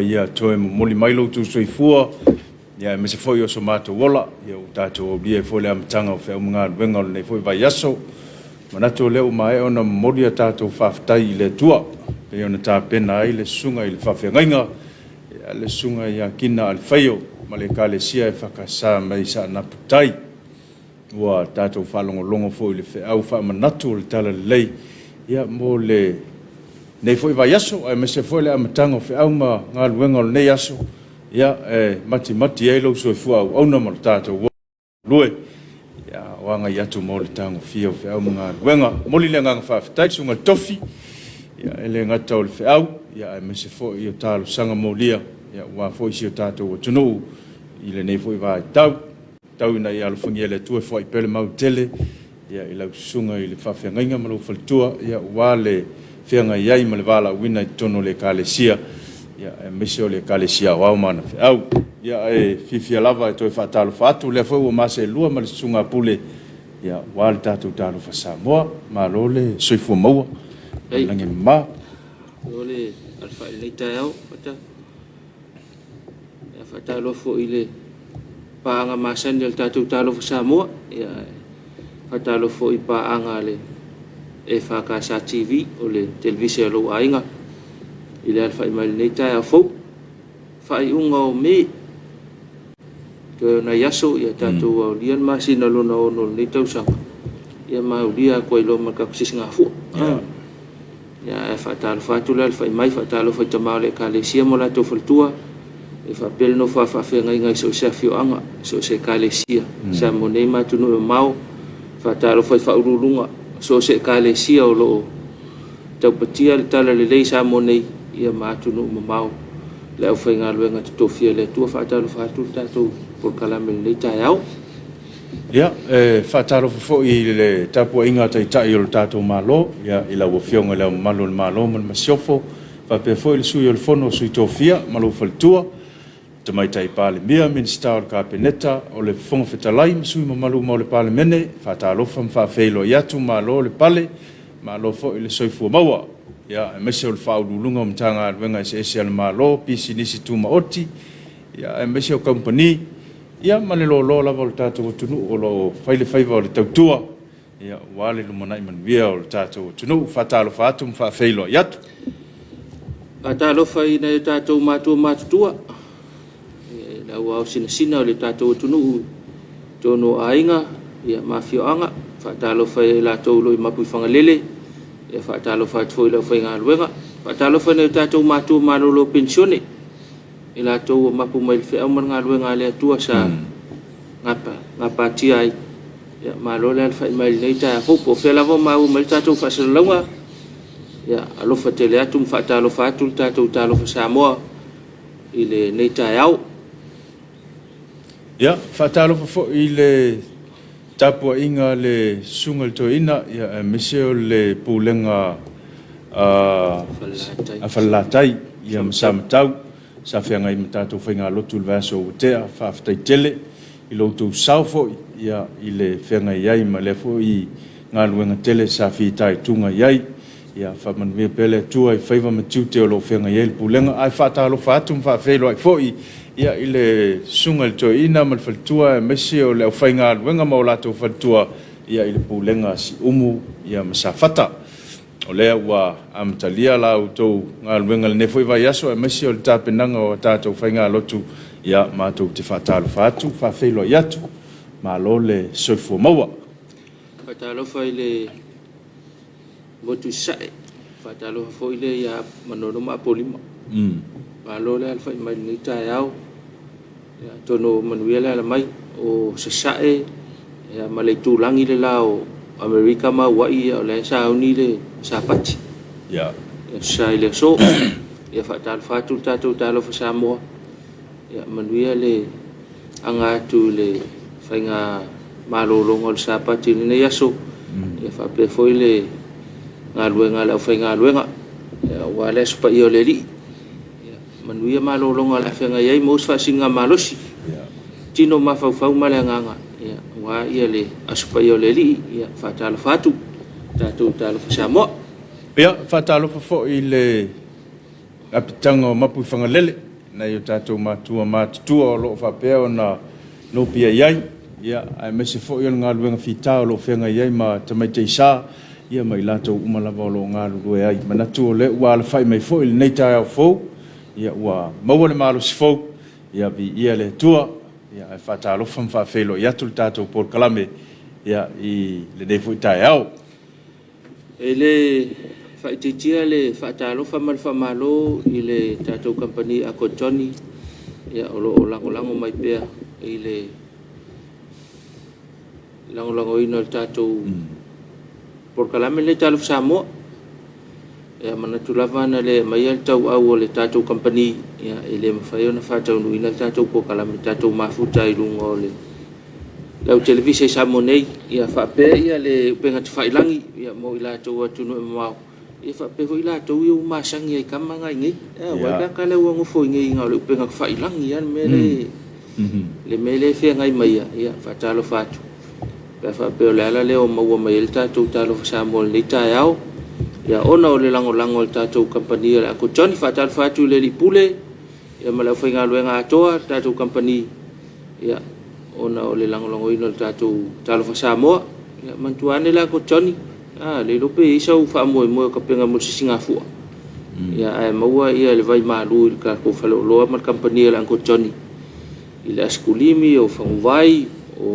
Ia toe moli mailo tu soifua ia me se foi o somato wola ia o tato bia foi le amtanga o fe mga wenga le foi vai yaso manato le o mai ona moli tato faftai le tua pe ona ta pena ile sunga ile fafenga le sunga ia kina al fayo male kale sia e fakasa mai sa na putai wa tato falongo longo foi le fe au fa manato le tala lei ia mo le nei foi vai yaso e me se foi le amtanga fe au ma ngal wenga le yaso ia mati e lo so fu au na maltato lue ia wanga ia tu mo le tango fio fe au ngal wenga moli le ngang fa tai sunga tofi ia ele ngata o fe au ia me se foi ia talo sanga molia ia wa foi si tato o tunu ile nei foi vai tau na ia lo fungi le tu foi pele mau tele ia ila sunga ile fa fe ngai ngam lo faltua ia wale fianga iai ma le vala wina tono le kalesia ia mesio le kalesia wa mana au ia fifia lava e toi fatalo fatu le foi o mase lua ma le sunga pule ia wal tatu Talofa Samoa ma lole soifu maua langi ma lole alfa le tau fata ia fatalo fo ile paanga masan del tatu Talofa Samoa ia fatalo fo I paanga le EFKS TV o le televisi lo ainga ile alfa mai nei tai fo fai unga o me to na yaso ia tatu o lian masina lo no nei tau sa ia mai dia ko ilo maka kusis ngafu ya fatal fatul alfa mai fatal fo tama le kalesia mo la to fultua e fa pel no fa fe ngai so se fio anga so se kalesia sa mo nei matu no mau fatal fo fa urulunga so se kalesia o lo tau patia le tala le lei sa mo nei ia matu no mau le au fenga luenga to fia le tua fatal fatul tatu por kalame le tai au ia fatal fo I le tapu inga tai o tatu malo ia ila wo fionga le malo ma siofo fa pe fo il sui il fono sui to fia malo faltua te mai tai pale mia minister ka peneta o le fonga fetalai sui malo mo le pale mene fatal fa felo ia tu malo le pale malo fo il soifu maua ia mese o fa ulunga mtanga wenga se al malo pisi nisi tu maoti ia mese o company ia male lo la volta to tunu o lo faile faiva o le tautua ia wale lo monai man via o tato tunu fatalo fatum fa felo ia fatalo fai na tato matua la wa sina o le tato tunu tono ainga ia mafio anga fatalo fai la to lo mapu fangalele ia fatalo fa foi lo fai ngaluenga fatalo fa ne tato matu malolo pensione ila to mapu mai fe au ngaluenga le tua sa ngapa tiai ia malole fa mai le ta hopo fe la vo mau mai tato fa se longa ia alo fa tele atum fatalo fa tul tato Talofa Samoa ile nei ta au ia fatalo fo ile tapu inga le sungal to ina ia mesio le pulenga afalatai ia msamtau sa fianga I mtato finga lotu vaso utea fa aftai tele I lotu saufo ia ile fianga iai ma le fo I ngaluenga tele sa fi tai tunga iai ia fa man me pele tua I faiva matute o lo fianga iai pulenga ai fatalo fatum fa felo ai fo ia ile sungal to ina mal faltua mesio le fainga wenga maulato faltua ia ile pulenga si umu ia masafata o le wa amtalia la auto ngal wenga ne foi vai aso mesio le tapenanga o tato fainga lotu ia mato te fatalo fatu fa felo yatu malole soifo mawa fatalo fa ile motu sai fatalo fo ile ia manono ma polima malole alfa mai ni tai au ya tono manuela la mai o sasae ya malai tulangi le lao Amerika ma wai o le sa uni le sapati ya sai le so ya fatal fatul tatu Talofa Samoa ya manuela le anga tu le fainga malolongo le sapati ni yaso ya fa pe foi le ngaluenga la fainga luenga ya wale spa io le li manuia malolonga la fenga iai mos fa singa malosi tino mafau malanganga ia wa ia le aspa ia le li ia fatalo fatu tatu Talofa Samoa ia fatalo fo ile apitanga o mapu whangalele na i o tātou mātua mātutua o loo whapea o na no pia iai ia ai mese fo i o ngā luenga whita o loo whenga iai ma tamaitei sā ia mai lātou umalava o loo ngā lue ai manatu o le ua ala whai mai fo i le nei tai au fou ia ua maua le malo si fou ia vi ia le tua ia ai whatalofa mwhawhelo i atu le tātou Port Kalame ia i le nei fo i tai au ele faititia le whatalofa mal whamalo i le tātou company a Kotoni ia o lo lango mai pea i le lango ino le tātou Port Kalame le Talofa Samoa ia manatu lava na le mai al tau au o le tātou company ia i le mawhai ona whatau nui na le tātou Port Kalame tātou mafuta i lunga o le lau televisi Samoa nei ia whapea ia le upenga te whailangi ia mo i lātou atunu e mau ia whapea ho i lātou i o masangi ai kamanga i ngai wai laka le uango fo i ngai ngau le upenga whailangi ia le mele whea ngai mai ia whatalo whatu pea whapea o le ala leo maua mai le tātou Talofa Samoa le tai au ia ona o le lango le tātou company le ako Johnny whatalo whatu le lipule ia malau whainga luenga atoa tātou company ia ona o le lango ino le tātou Talofa Samoa ia mantuane le ako Johnny le lope isa u whaamoe ka penga mo sisinga fua ia ai maua ia le vai malu i ka ko whalo loa mar company le ako Johnny i le askulimi o whanguvai o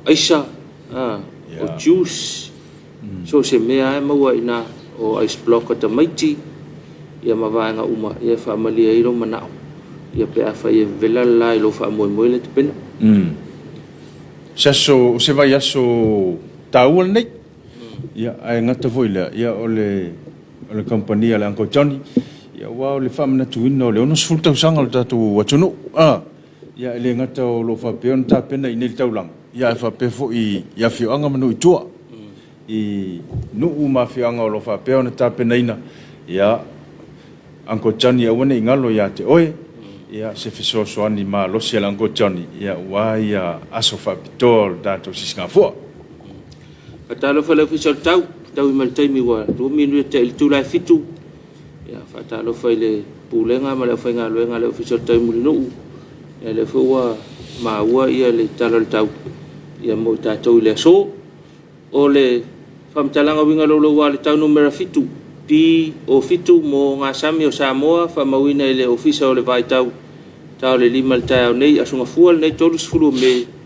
aisa o juice so se mea ai maua ina o ice block ta maiti ia mavaanga uma ia whaamalia i ro manao ia pe a whai e vela lai lo whaamoe le te pena Saso se vai aso taua nei ia ai ngata voila ia o le company le Uncle Johnny ia wa le famna tuino le ono sulta sanga le tatu watunu ia le ngata o lo fa peon ta pena i nei taulang ia fa pe fo i ia fianga manu i tua i nu uma fianga o lo fa peon ta pena ina ia Uncle Johnny a wona ingalo ia te oe ia se fiso soani ma lo se Uncle Johnny ia wa ia aso fa pitol dato sisinga fo Talofa le official tau i maltaimi wa 2 minute te il tula fitu ia Talofa le pulenga ma le fainga luenga le official tau mulino ia le fua ma wa ia le talo tau ia mo tatou le so o le famtalanga winga lo wa le tau numero fitu pi o fitu mo nga sami o Samoa fa mawina le official le vai tau le lima le tau nei asunga fual nei tolus fulu me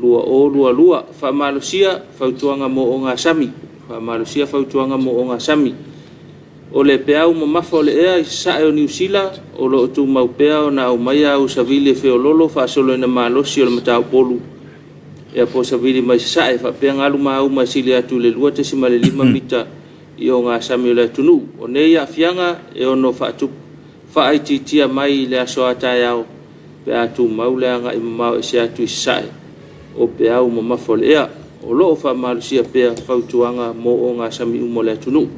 lua fa malusia fautuanga mo o nga sami fa malusia fautuanga mo o nga sami o le peau mo mafo le ea i sae o New Zealand o lo tu mau pea o na o maia o savile feololo fa solo na malosi o le matau polu e po savile mai sae fa pea ngalu mau mai sili atu le lua te sima le 5 mita i o nga sami o le tunu o nei a fianga e ono fa atu fa aititia mai le aso atai au pe atu mau le anga i mau e se atu i sae o peau mo mafole ea o loo fa malusia pea fautuanga mo o nga sami umo le tunu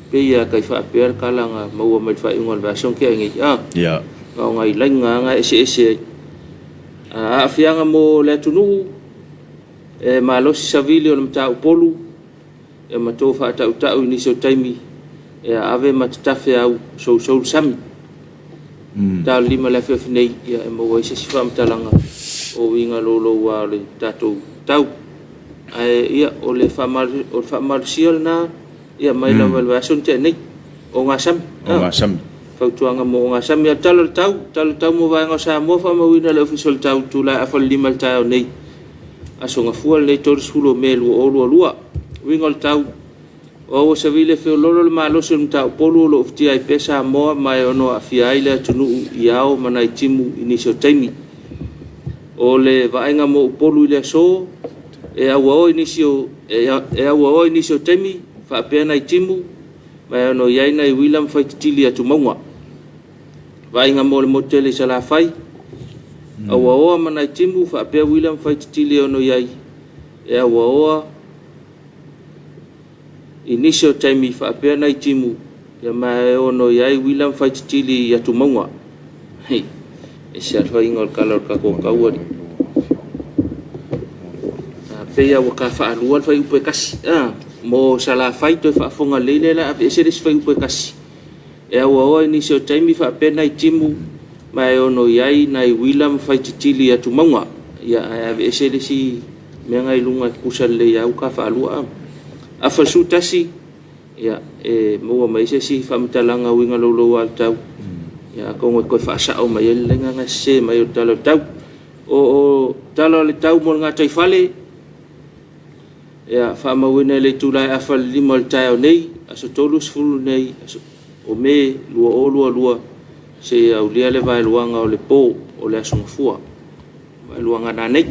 pe ia kai fa pea kalanga maua mai fa ingol version ke ngi ya ka ngai lenga nga ese a fianga mo le tunu e malosi savili o mta polu e mato fa ta ni so taimi e ave matatafe au so sami ta lima le fe nei ia e mo ese fam talanga o winga lolo wa le tatu tau ai ia o le famarsial na ia mai la version te nei o nga sam fautuanga mo nga sam ia talo tau mo va nga sa mo fa mo wina le official tau tu la afal lima tau nei asonga fual le tor sulo melu o lua winga tau o savile fe lolo le malo se tau polo lo ofti ai pesa mo mai ono afia ile tunu iao manai timu inisio taimi o le vaenga mo polu ile so e awa o inisio temi fa pena i timu mai no yaina i William faitili atu maunga vaenga mo le motele sala fai awa o mana i timu fa pe William faitili ono yai e awa o inisio temi fa pena i timu ya mai ono yai William faitili atu maunga hei ese fa ingol kalor ka ko kawari peia wa ka fa alual fa upe kasi mo sala fai to fa fonga lele la ave ese fai upe kasi e aua ni se o taimi fa pena I timu mai ono iai nai William faititili atu maunga ia ave esele si menga ilunga kusal le au ka fa alua a fa sutasi ia mo mai se si fa mtalanga winga lo al tau ia ko ko fa sa o mai lenga nga se mai o talo tau o talo le tau mo nga tai fale ia fa mawina le tula a fa limo le tau nei aso tolus fulu nei o me lua se au lia le vai luanga o le po o le asungfua vai luanga na nei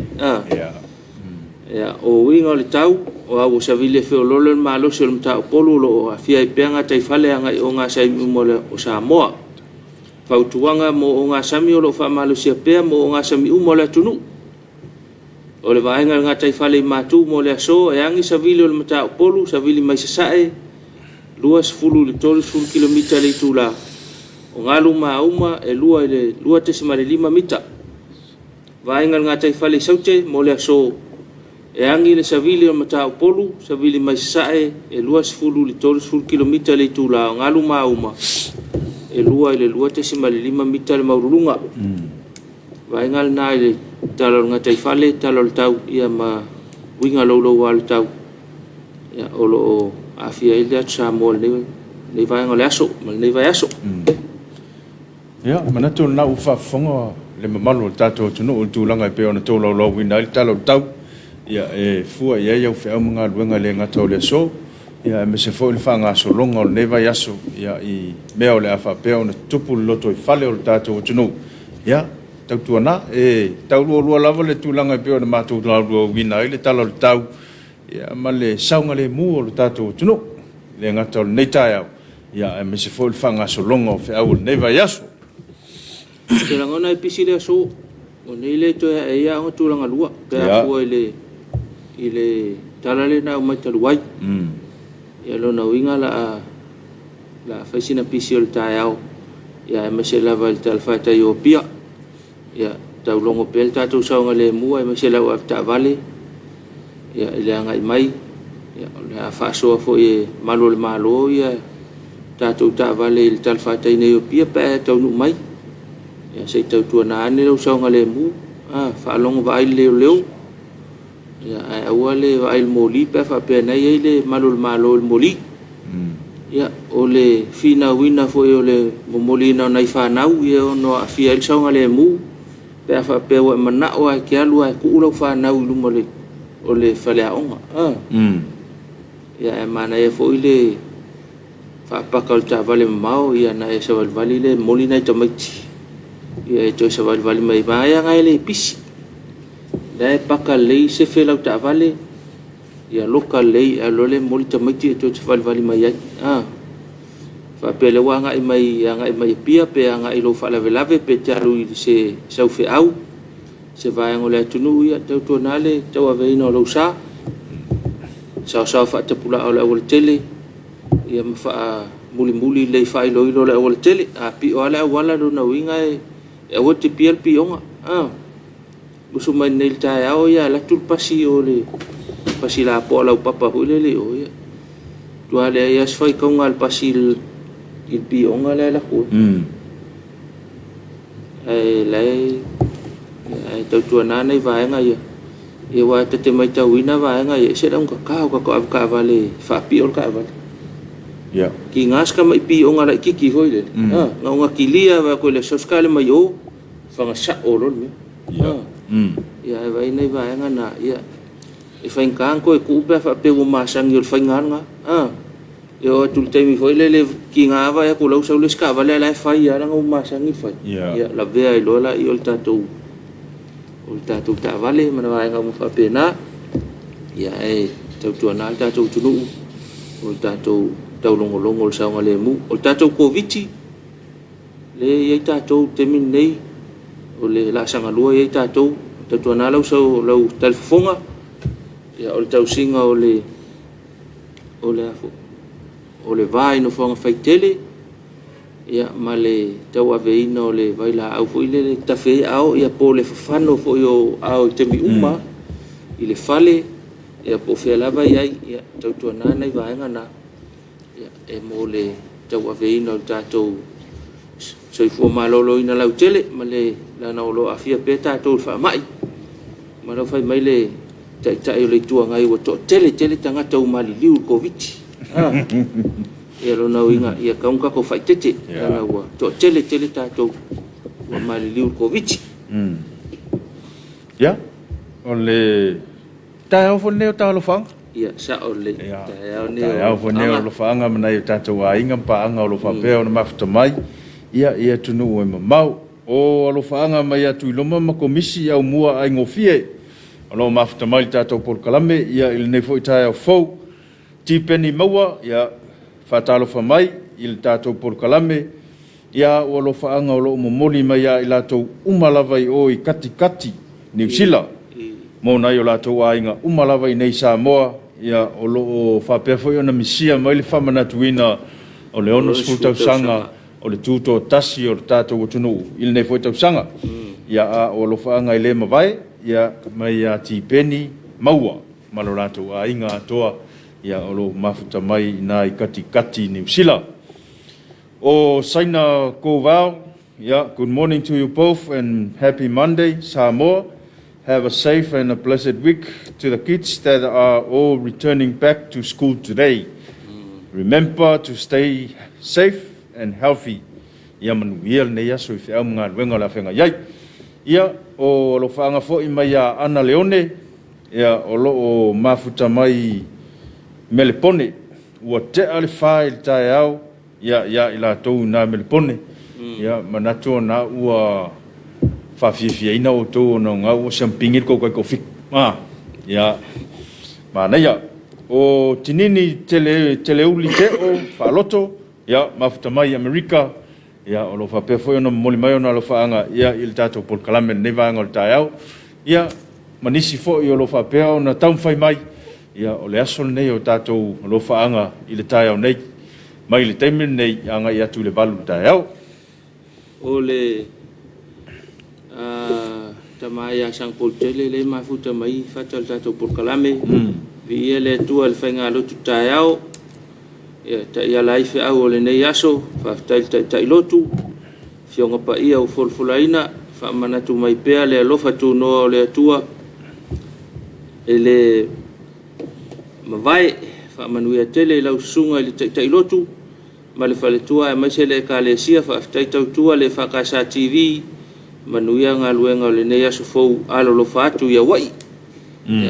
ya o winga o le tau o au savile fe o lolo malo se o mta polo lo afia I penga tai fale anga o nga sai mo le o Samoa fautuanga mo o nga sami o lo fa malo se pe mo o nga sami mo le tunu o le vai nga tai fale matu mo le so e angi savile o mta polo savile mai sae luas fulu le tolus fulu kilomita le tula o ngalu mauma e lua le lua te semale 5 mita vai nga tai fale saute mo le so e angi le savili o mata o polu savili mai sae e luas fulu le tolus fulu kilomita le tula o ngalu mauma e lua le lua te semale 5 mita le maurulunga vai ngal na le talo nga tai fale talo tau ia ma winga lo wal tau ya olo afia ile Samoa le vai ngale aso le vai aso ya manato na ufa fonga le mamalo tato tunu tulanga pe ona tolo lo wina talo tau ya fua ya fe mga luenga le ngata le so ya me se fo le fanga so longa le vai aso ya I meo le afa pe ona tupu loto I fale o tato tunu ya tau tuana tau lo lava le tulanga pe ona matu lo wina le talo tau ya male saunga le mu o tato tunu le ngata le neita ya me se fo le fanga so longa fe au le vai aso se langona episile so o nei to ia o tulanga lua pe ko ile talale na mai taluai ia lo na winga la faisina pisiol taiao ia me se lava il talfa ta Ethiopia ia tau longo pel ta tu saunga le mua me se lava ta vale ia ile anga mai ia le fa so fo e malo ia ta tu ta vale il talfa ta Ethiopia pe tau nu mai ya sei tau tuana ane lau saunga le mu fa longo vai leo ya awale vai moli pe fa pe na ile malo el moli ya ole fina wina fo ole moli na nai fa nau ye no afia il saunga le mu pe fa pe wa mana wa ki alu ku lo fa nau lu mole ole fa le onga ya mana e fo ile fa pa ka ta vale mau ya na e sa vale le moli na tomati ia e toi savali vali mai vai ngai le pisi dai paka le se fela ta vale ia local le alole moli tamiti e toi savali vali mai fa pele wa ngai mai pia pe ngai lo fa lave pe taru se sau fe au se vai ngole tunu ia tau tonale tau ave no lo sa fa te pula ole ole tele ia fa muli le fa ilo le ole tele a pi ole wala do na winga e o te PLP onga musu mai nei tai ao ia la tul pasi la po la papa hulele o ia tu ale ia sfai konga al pasi il pi onga la ko ai tau tu na nei vai nga ia e wa te mai tau ina vai nga ia se dang ka vale fa pi ol ka vale ya ki ngas ka mai pi onga la ki hoile nga nga kilia va ko le soskale mai o fanga sa olo me ya vai nei vai nga na ya e fain kan ko ku pe fa pe o masang yol fain nga yo tul te mi foi le ki nga va ya ko lo sa le ska va le fai ya nga o masang ni fai ya la ve ai lo la yol ta vale mana vai nga mo fa pe na ya tau tu na ta tu nu o ta tu tau longo sa ngale mu o tato Komiti le ye tato temin nei o le la sanga lua ye tato tato na lau so lau telefonga ya o tau singa o le vai no fonga faitele ya male tau aveina o le vai la au foi le tafe au ya po le fano fo yo au temi uma ile fale ya po fe lava ya tau na nei vai ngana e mole tau aveina o tātou soifua malolo ina lau tele ma le lana o lo afia pe tātou le whaamai ma lau whai mai le tai o le tuangai wa to tele tangata o maliliu o COVID ia lo nau inga ia kaunga ko whaitete lana ua to tele tātou wa maliliu o COVID ia o le tai au fo neo Talofa ia sa o le tai au fo neo lo whaanga mana i tātou a inga paanga o lo whapea o na mafuta mai ia tunu e mamau o lo whaanga mai atu i loma ma komisi au mua ai ngofie o lo mafuta mai tātou polkalame ia il nei fo i tai au fau tipeni maua ia whatalofa mai il tātou polkalame ia o lo whaanga o lo momoli mai ia i lātou umalavai o i kati New Zealand mo nai o lātou ainga umalavai nei Samoa ia o lo o whapea foi o na misia mai le whamanatuina o le ono sfutau sanga o le tūto tasi o le tātou o tunu il nei foi tau sanga ia a o lo whaanga i le mawai ia mai a tipeni maua ma lo lātou ainga atoa ia o lo mafuta mai nā i kati New Zealand o saina ko vau yeah, good morning to you both and happy Monday, Samoa. Have a safe and a blessed week to the kids that are all returning back to school today. Remember to stay safe and healthy. Ia manuia le ia so i mga wenga la whenga iai. Ia o lo whaanga fo i mai a Ana Leone. Ia o lo o mafuta mai melepone. Ua te ale whae tae au. Ia i la tau na melepone. Ia manato na ua whawhiawhia ina o tō no ngā ua sampingir ko kai ko whik. Ia mana ia o tinini teleuli te o whaloto. Ia mafuta mai Amerika. Ia o lo whapea foi ona moli mai ona lo whaanga. Ia il tātou polkalame nei vanga o le tae au. Ia manisi foi o lo whapea ona taumwhai mai. Ia o le asol nei o tātou lo whaanga i le tae au nei. Mai le teimen nei anga i atu le valu tae au. O le tamai a sang poltele le mafuta mai fatal tātou polkalame. Vi ele tua le whainga lotu tae au. Ta ia laife au o le nei aso, whaftai tai lotu, fionga pa ia o folfolaina, whamanatu mai pea le alofa tu noa o le atua, e le mawai, whamanuia tele i lau sunga i le tai lotu, ma le whale tua e maise le ka le sia, whaftai tau tua le EFKS TV, manuia ngā luenga o le nei aso fau alo lo whaatu ia wai,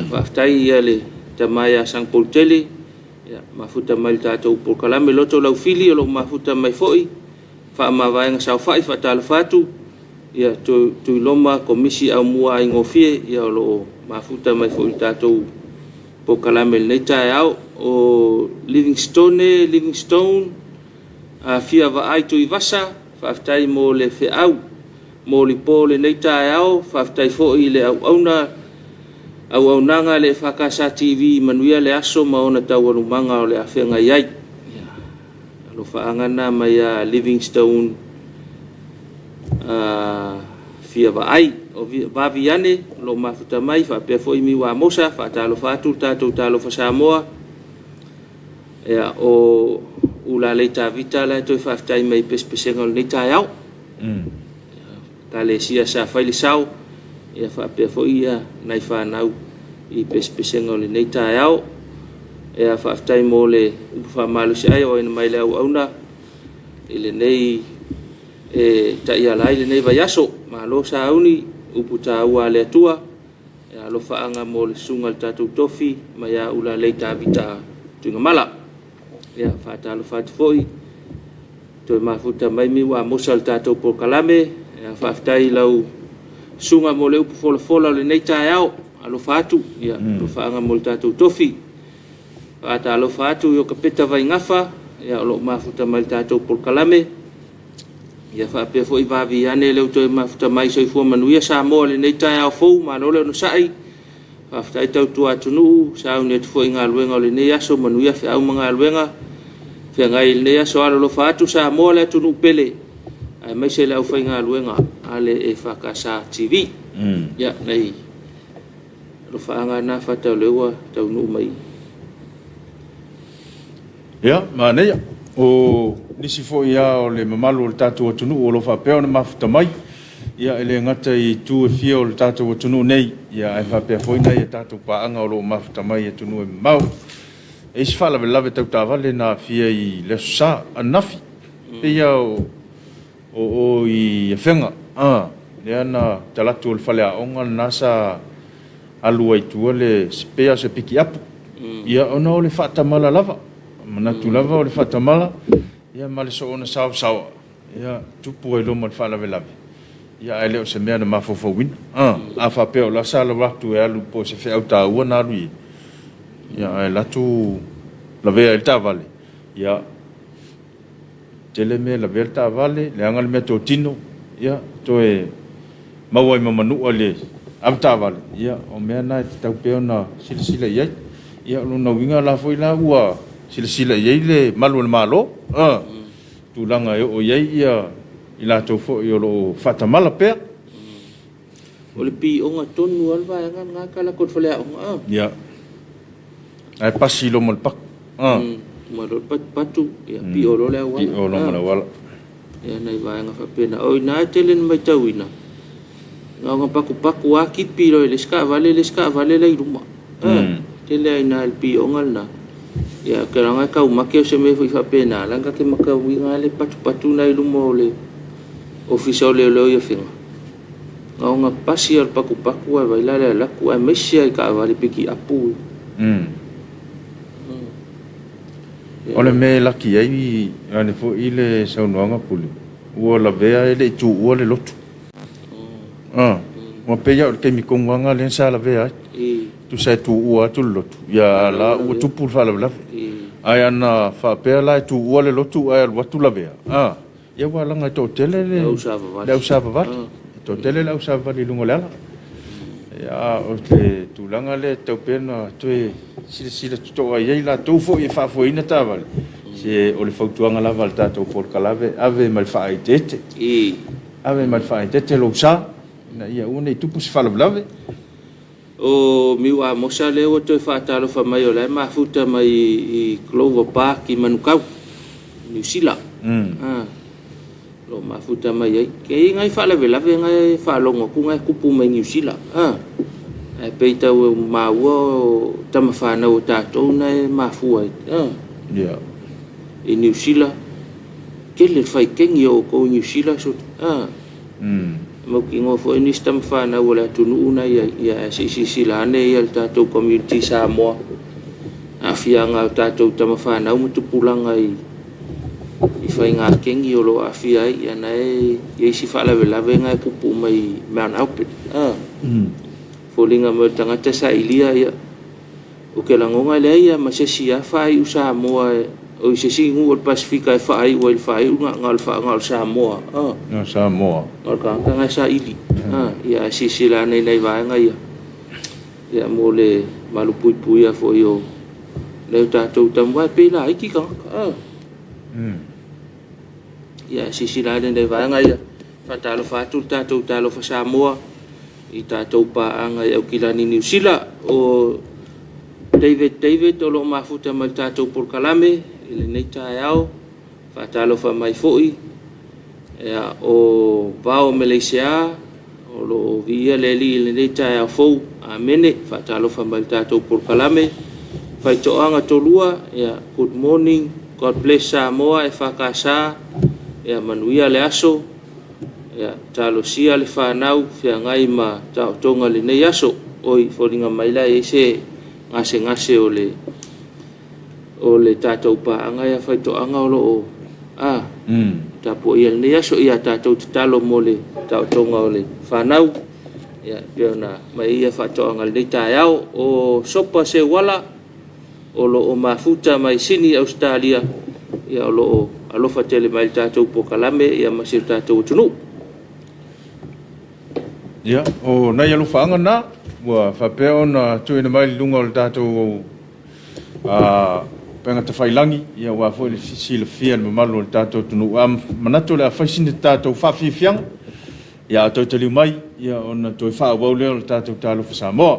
whaftai ia le tamai a sang poltele, mafuta mai tātou polkalame loto lau fili o lo mafuta mai foi whaamawaianga sau whai whatalofa atu ia tui loma komisi au mua ai ngofie ia o lo mafuta mai foi tātou polkalame nei tae au o Livingstone a fia vaai tui vasa whaftai mo le whiau mo li po le nei tae au whaftai foi le au nanga le EFKS TV manuia le aso maona tau alumanga o le awhenga iai. Alo whaangana mai a Livingstone fia vaai o vaviane lo mafuta mai whapea foi mi wa mosa whaatalofa atu tātou Talofa Samoa o ula le tā vita la toi whaftai mai pespesenga o le tai au. Ka le sia sa whaile sau ia whapea foi ia nai whanau i pespesenga o le nei tae au ia whaftai mo le upu whamalu si ai o ina mai le au auna i le nei ta ia lai le nei vai aso ma lo sa auni upu ta ua le atua ia lo whaanga mo le sunga le tātou tofi ma ia ula le tā vita tuinga mala ia whaatalo whatu foi toi mafuta mai mi wa mosa le tātou polkalame ia whaftai lau sunga mo le upu fola le nei tae au alofa atu ia lo whaanga mo le tātou tofi whaata alofa atu i o kapeta vai ngafa ia o lo mafuta mai le tātou polkalame ia whaapea fo i vavi ane leo toi mafuta mai soifua manuia Samoa le nei tae au fou ma lole ono sai whaftai tau tua atunu sauni atu fo i ngā luenga o le nei aso manuia whi au mga luenga whi ngai le nei aso alo lo whaatu Samoa le atunu pele ai mai se le au whai ngā luenga ale EFKS TV ia nei lo whaanga na whatau lewa tau nuu mai. Ia, manea, o nisi fo ia o le mamalu o le tātou atunu o lo whapea o na mafuta mai. Ia ele ngata i tu e fia o le tātou atunu nei. Ia e whapea foina i tātou paanga o lo mafuta mai atunu e mau. E isi whala lave tau tāwale na fia i le sa anafi. Pe ia o i whenga. Le ana talatu o le whale a onga nasa alua i tua le spea se piki apu. Ia ona o le whatamala lava. Manatu lava o le whatamala. Ia male so ona sao sao. Ia tupu e loma le whalave lave. Ia e leo se mea na mafofo wina. A whapea o la sala watu e alu po se whea uta ua na alu i. Ia e latu lavea il tavale. Ia tele me lavea il tavale. Le anga le mea tō tino. Ia to e maua i mamanua le am tavale. Ia o mea na te tau peo na sila sila iai. Ia luna winga la foi la ua sila sila iai le malu le malo. Tūlanga e o iai ia i la tau fo i o lo whatamala pea. O le pi onga tonu alwa e ngā kala kot whalea onga. Ia. Ai pasi lo mo le pak. Ma lo patu. Ia pi o lo le awala. Pi o lo mo le awala. Ia nei vaenga whapena. O ina e telen mai tau ina. Ngā ngā paku a kipi roi le ska vale le iruma. Tele ai nā le pi onga na. Ia keranga kau make o se me fui whapena. Langa ke maka winga le patu na iruma o le ofisa o leo ia whenga. Ngā ngā pasi al paku ai waila le laku ai mesia i ka awale piki apu. Ole me laki ai ane fo i le saunoanga puli. Ua la vea e le i tu ua le lotu. Ua peia o le kemi kongwanga le nsa la vea ai. Tu sa tu ua tu le lotu. Ia la ua tupu le whala lawe. Ai ana whapea la e tu ua le lotu ai al watu la vea. Ia ua langa i tō tele le au savavali. Tō tele le au savavali lungo le ala. Ia o te tūlanga le tau pena toe sila tutoa iei la tau fo i whaafuaina tāwale. Se o le whautuanga lava le tātou porkalave ave mai whaai tete. Ave mai whaai tete lo sa. Na ia une i tupu si whalavlave. O miwa mosa leo toi whaatalofa mai o lai mafuta mai i Clover Park i Manukau, New Zealand. Lo mafuta mai ai. Kei ngai whaalave ngai whaalongo ku ngai kupu mai New Zealand. Ai peita o maua o tamawhanau o tātou nei mafua ai. Ia. I New Zealand. Kele whai kengi o ko New Zealand so. Mau ki ngō fo inis tamawhanau o le atunu una ia si lane ia le tātou Komiti Samoa. A whianga o tātou tamawhanau matupulanga i whai ngā kengi o lo a whia ia nei i si whaalawe ngai kupu mai Mount Alpin. Fōlinga mo tangata sa ilia ia. O ke langonga lea ia ma se si a whai u Samoa o i se singu o Pasifika e whai o il whai unga ngal Samoa. Ngal Samoa. Ngal kanga ngai sa ili. Ia si la nei vaenga ia. Ia mo le malupui a fo i o leo tātou tamwai pēla aiki kanga. Ia si la nei vaenga ia. Talofa atu tātou Talofa Samoa. I tātou paanga i au kilani New Zealand o David o lo mafuta mai tātou porkalame i le nei tae au whaatalofa mai foi ea o vao Malaysia o lo via le li i le nei tae au fou a mene whaatalofa mai tātou porkalame whaitoanga tolua ea good morning, God bless Samoa e whakasa ea manuia le aso ia talo sia le whanau whia ngai ma tau tonga le nei aso oi whoringa maila e se ngase o le tātou paanga ia whaitoanga o lo o tapo ia le nei aso ia tātou talo mo le tau tonga o le whanau ia peona mai ia whaitoanga le nei tae au o sopa se wala o lo o mafuta mai sini Australia ia o lo o alofa tele mai tātou pokalame ia masir tātou tunu. Ia, o nai alu whaanga nā, ua whapea o na tuina mai lunga o le tātou penga te whailangi, ia ua fo le sila fia le mamalu o le tātou tunu. Manato le a whaisini tātou whawhiwhianga, ia a tau taliu mai, ia o na toi whaawau leo le tātou Talofa Samoa.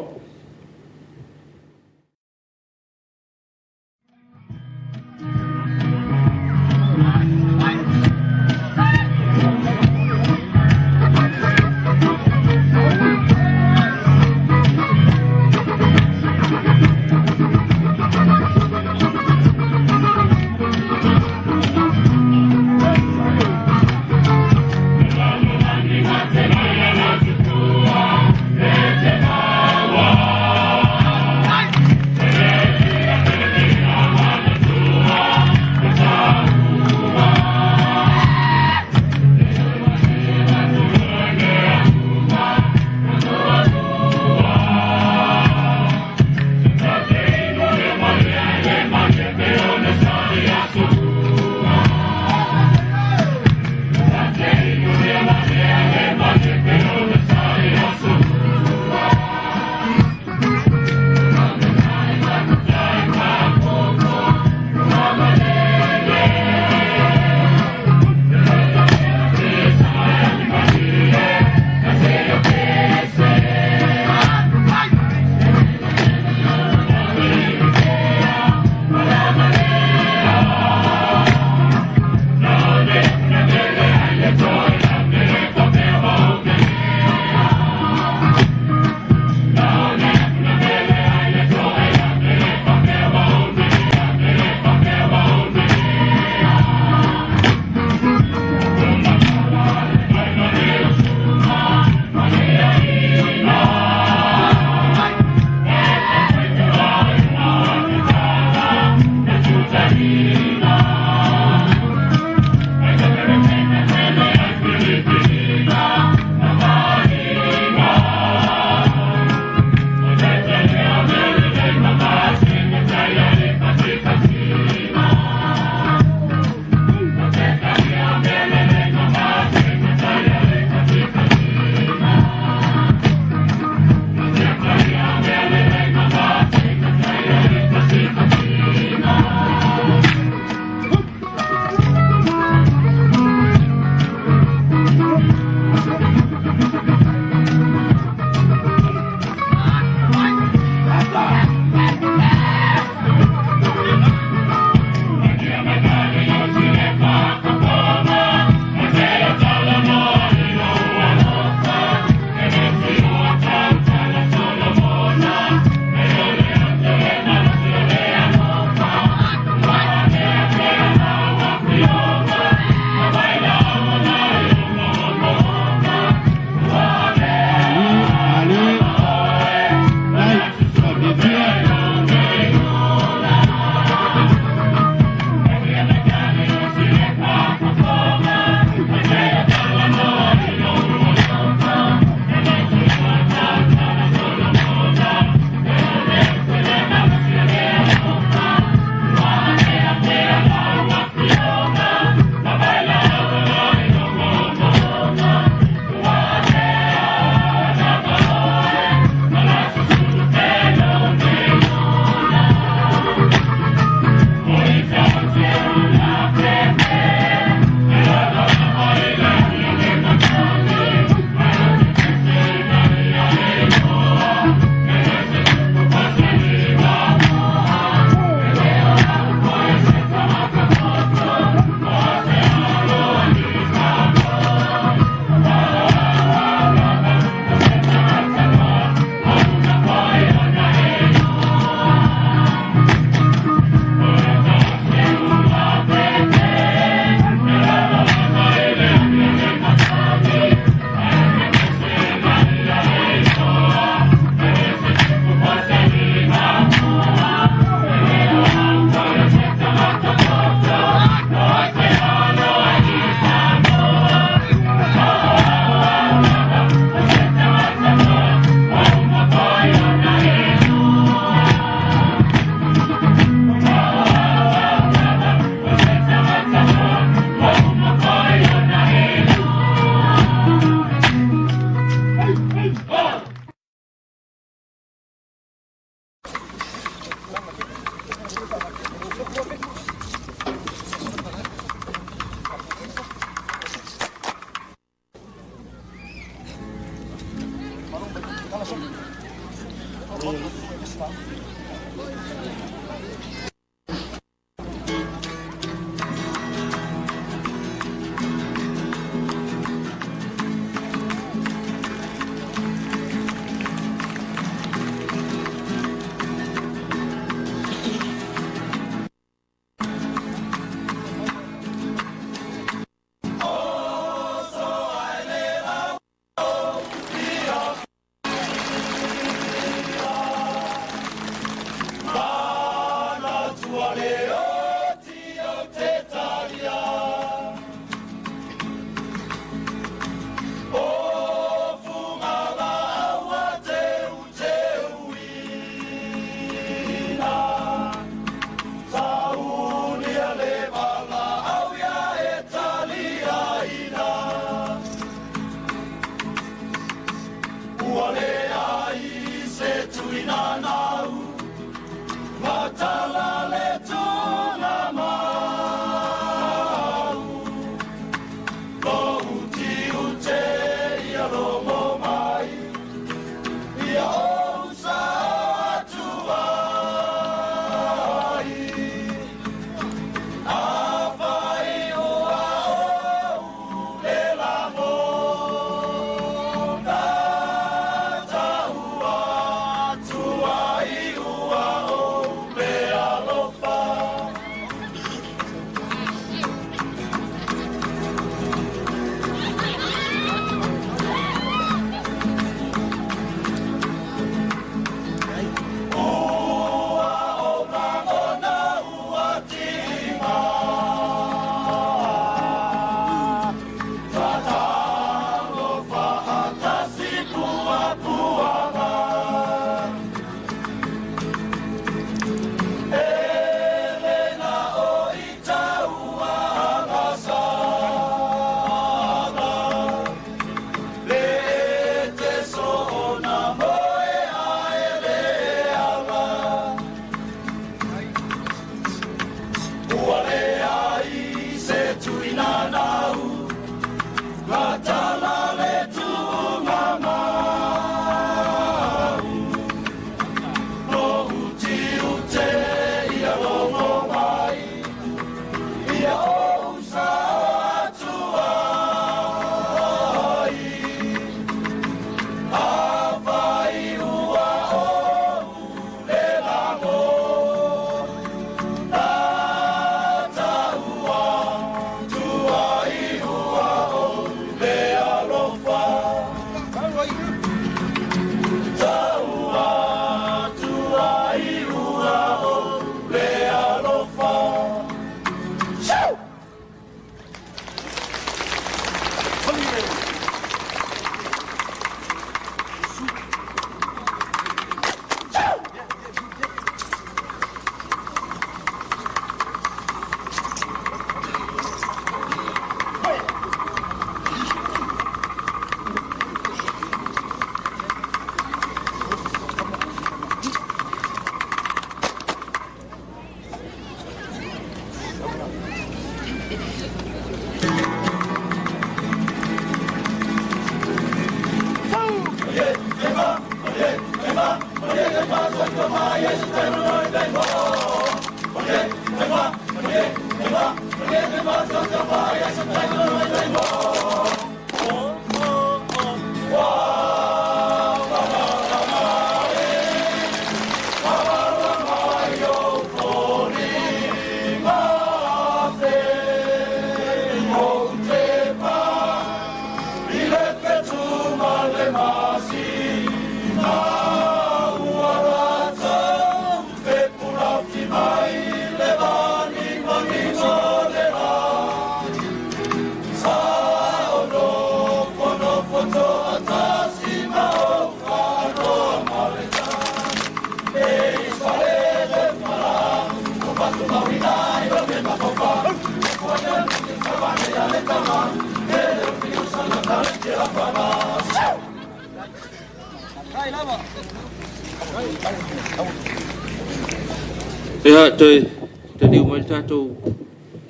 Ya, tadi umai tatou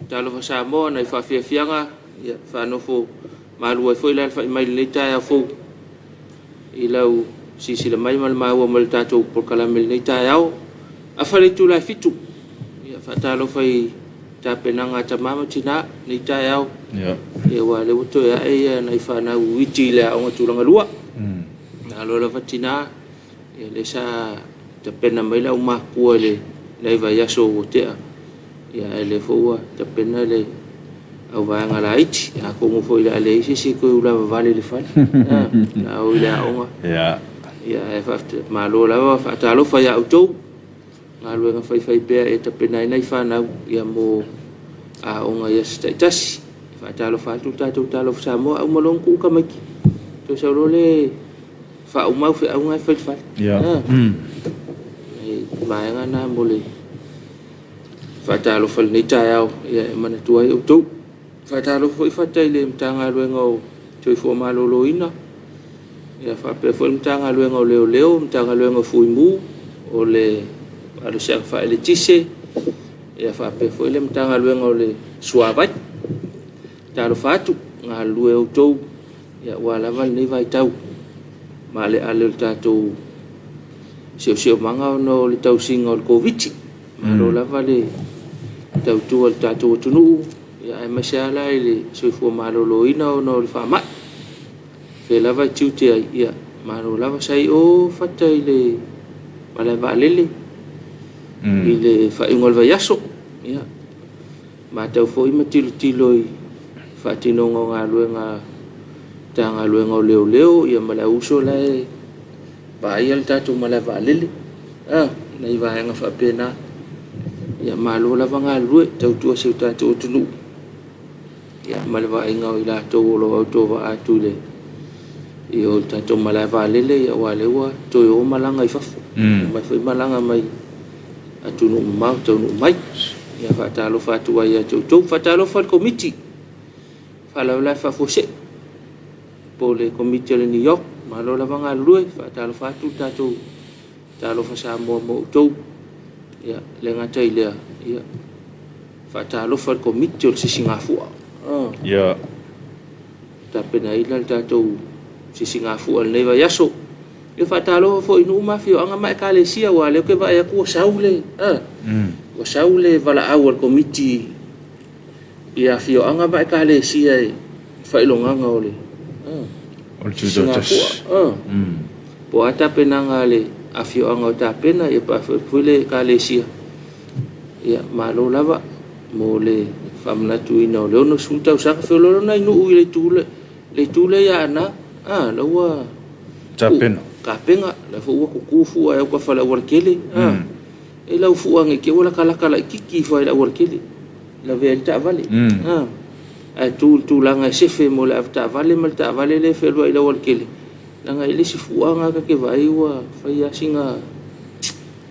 Talofa Samoa na whawhiawhianga ia whanofo malu ai foi lai mai le tai a fo I lau sila mai malmaua mal tatou por kalamel nei taiao afale tu la fitu ia fatalo fai tapenanga tamama tina nei taiao ia wale uto ya ia nei fana witi le o tulanga lua na lola fatina ia le sa tapena mai la uma kuale nei vai aso wotea ia ele foa tapena le au vai ngala iti a ko mo foi la le si ko ula vale le fai na o ila onga ia e fafte malo la fa talo fa ya auto ngalo nga fai pe e tapena nei fana ia mo a onga ia status fa talo fa tu talo Samoa au malong ku ka mai to sa le fa o mau fe au ngai fa mai nga na mole fa talo fa ni taiao ia mana tuai auto fa talo foi fa tele mtanga luengo toi fo malo loina ia fa pe fo mtanga luengo leo mtanga luengo fuimu o le alo sa fa le tise ia fa pe fo le mtanga luengo le suavai talo fatu nga lue auto ia wala val ni vai tau male ale tato sio manga no le tau singa o covid malo la vale tau tu al tato tunu ya ai masala ile so fo malo loina no le fama fe la va tuti ya malo la va sai o fatta ile mala valele ile fa ingol va yaso ya ma tau fo i matilo fa tino nga luenga tanga luenga leo ya mala uso la ba yal tatu mala valele nei va nga fa pena ya malo la vanga lue tau tu se tatu tunu ya mala va nga ila to lo auto va atule yo tatu mala valele ya wale wa to yo malanga ifa mai foi malanga mai atunu mau tunu mai ya fa talo fa tu ya to fa talo fa komiti fa la fa fose pole komiti le New York malo la vanga lue fa talo fa tu talo fa Samoa mo to ya le ngata ile ya fa talo fa komiti o si Singapore ya tapena ila tato si Singapore le va yaso e fa talo fo inu mafio anga mai kalesia wale ke va ya ku saule o saule vala awal komiti ia fio anga mai kalesia fa ilonganga ole po ata pena ngale afio anga ta pena e pa fule kalesia ya malo lava mole famna tuina le ono sulta usaka felo na inu ile tule ya na lawa ta pena ka penga la fu ku kufu ay ko fala workele e la fu ange ke wala kala kiki fa la workele la velta vale a tu langa sefe mo la ta vale le felo ila workele langa ile si fu anga ka ke vai wa fa ya singa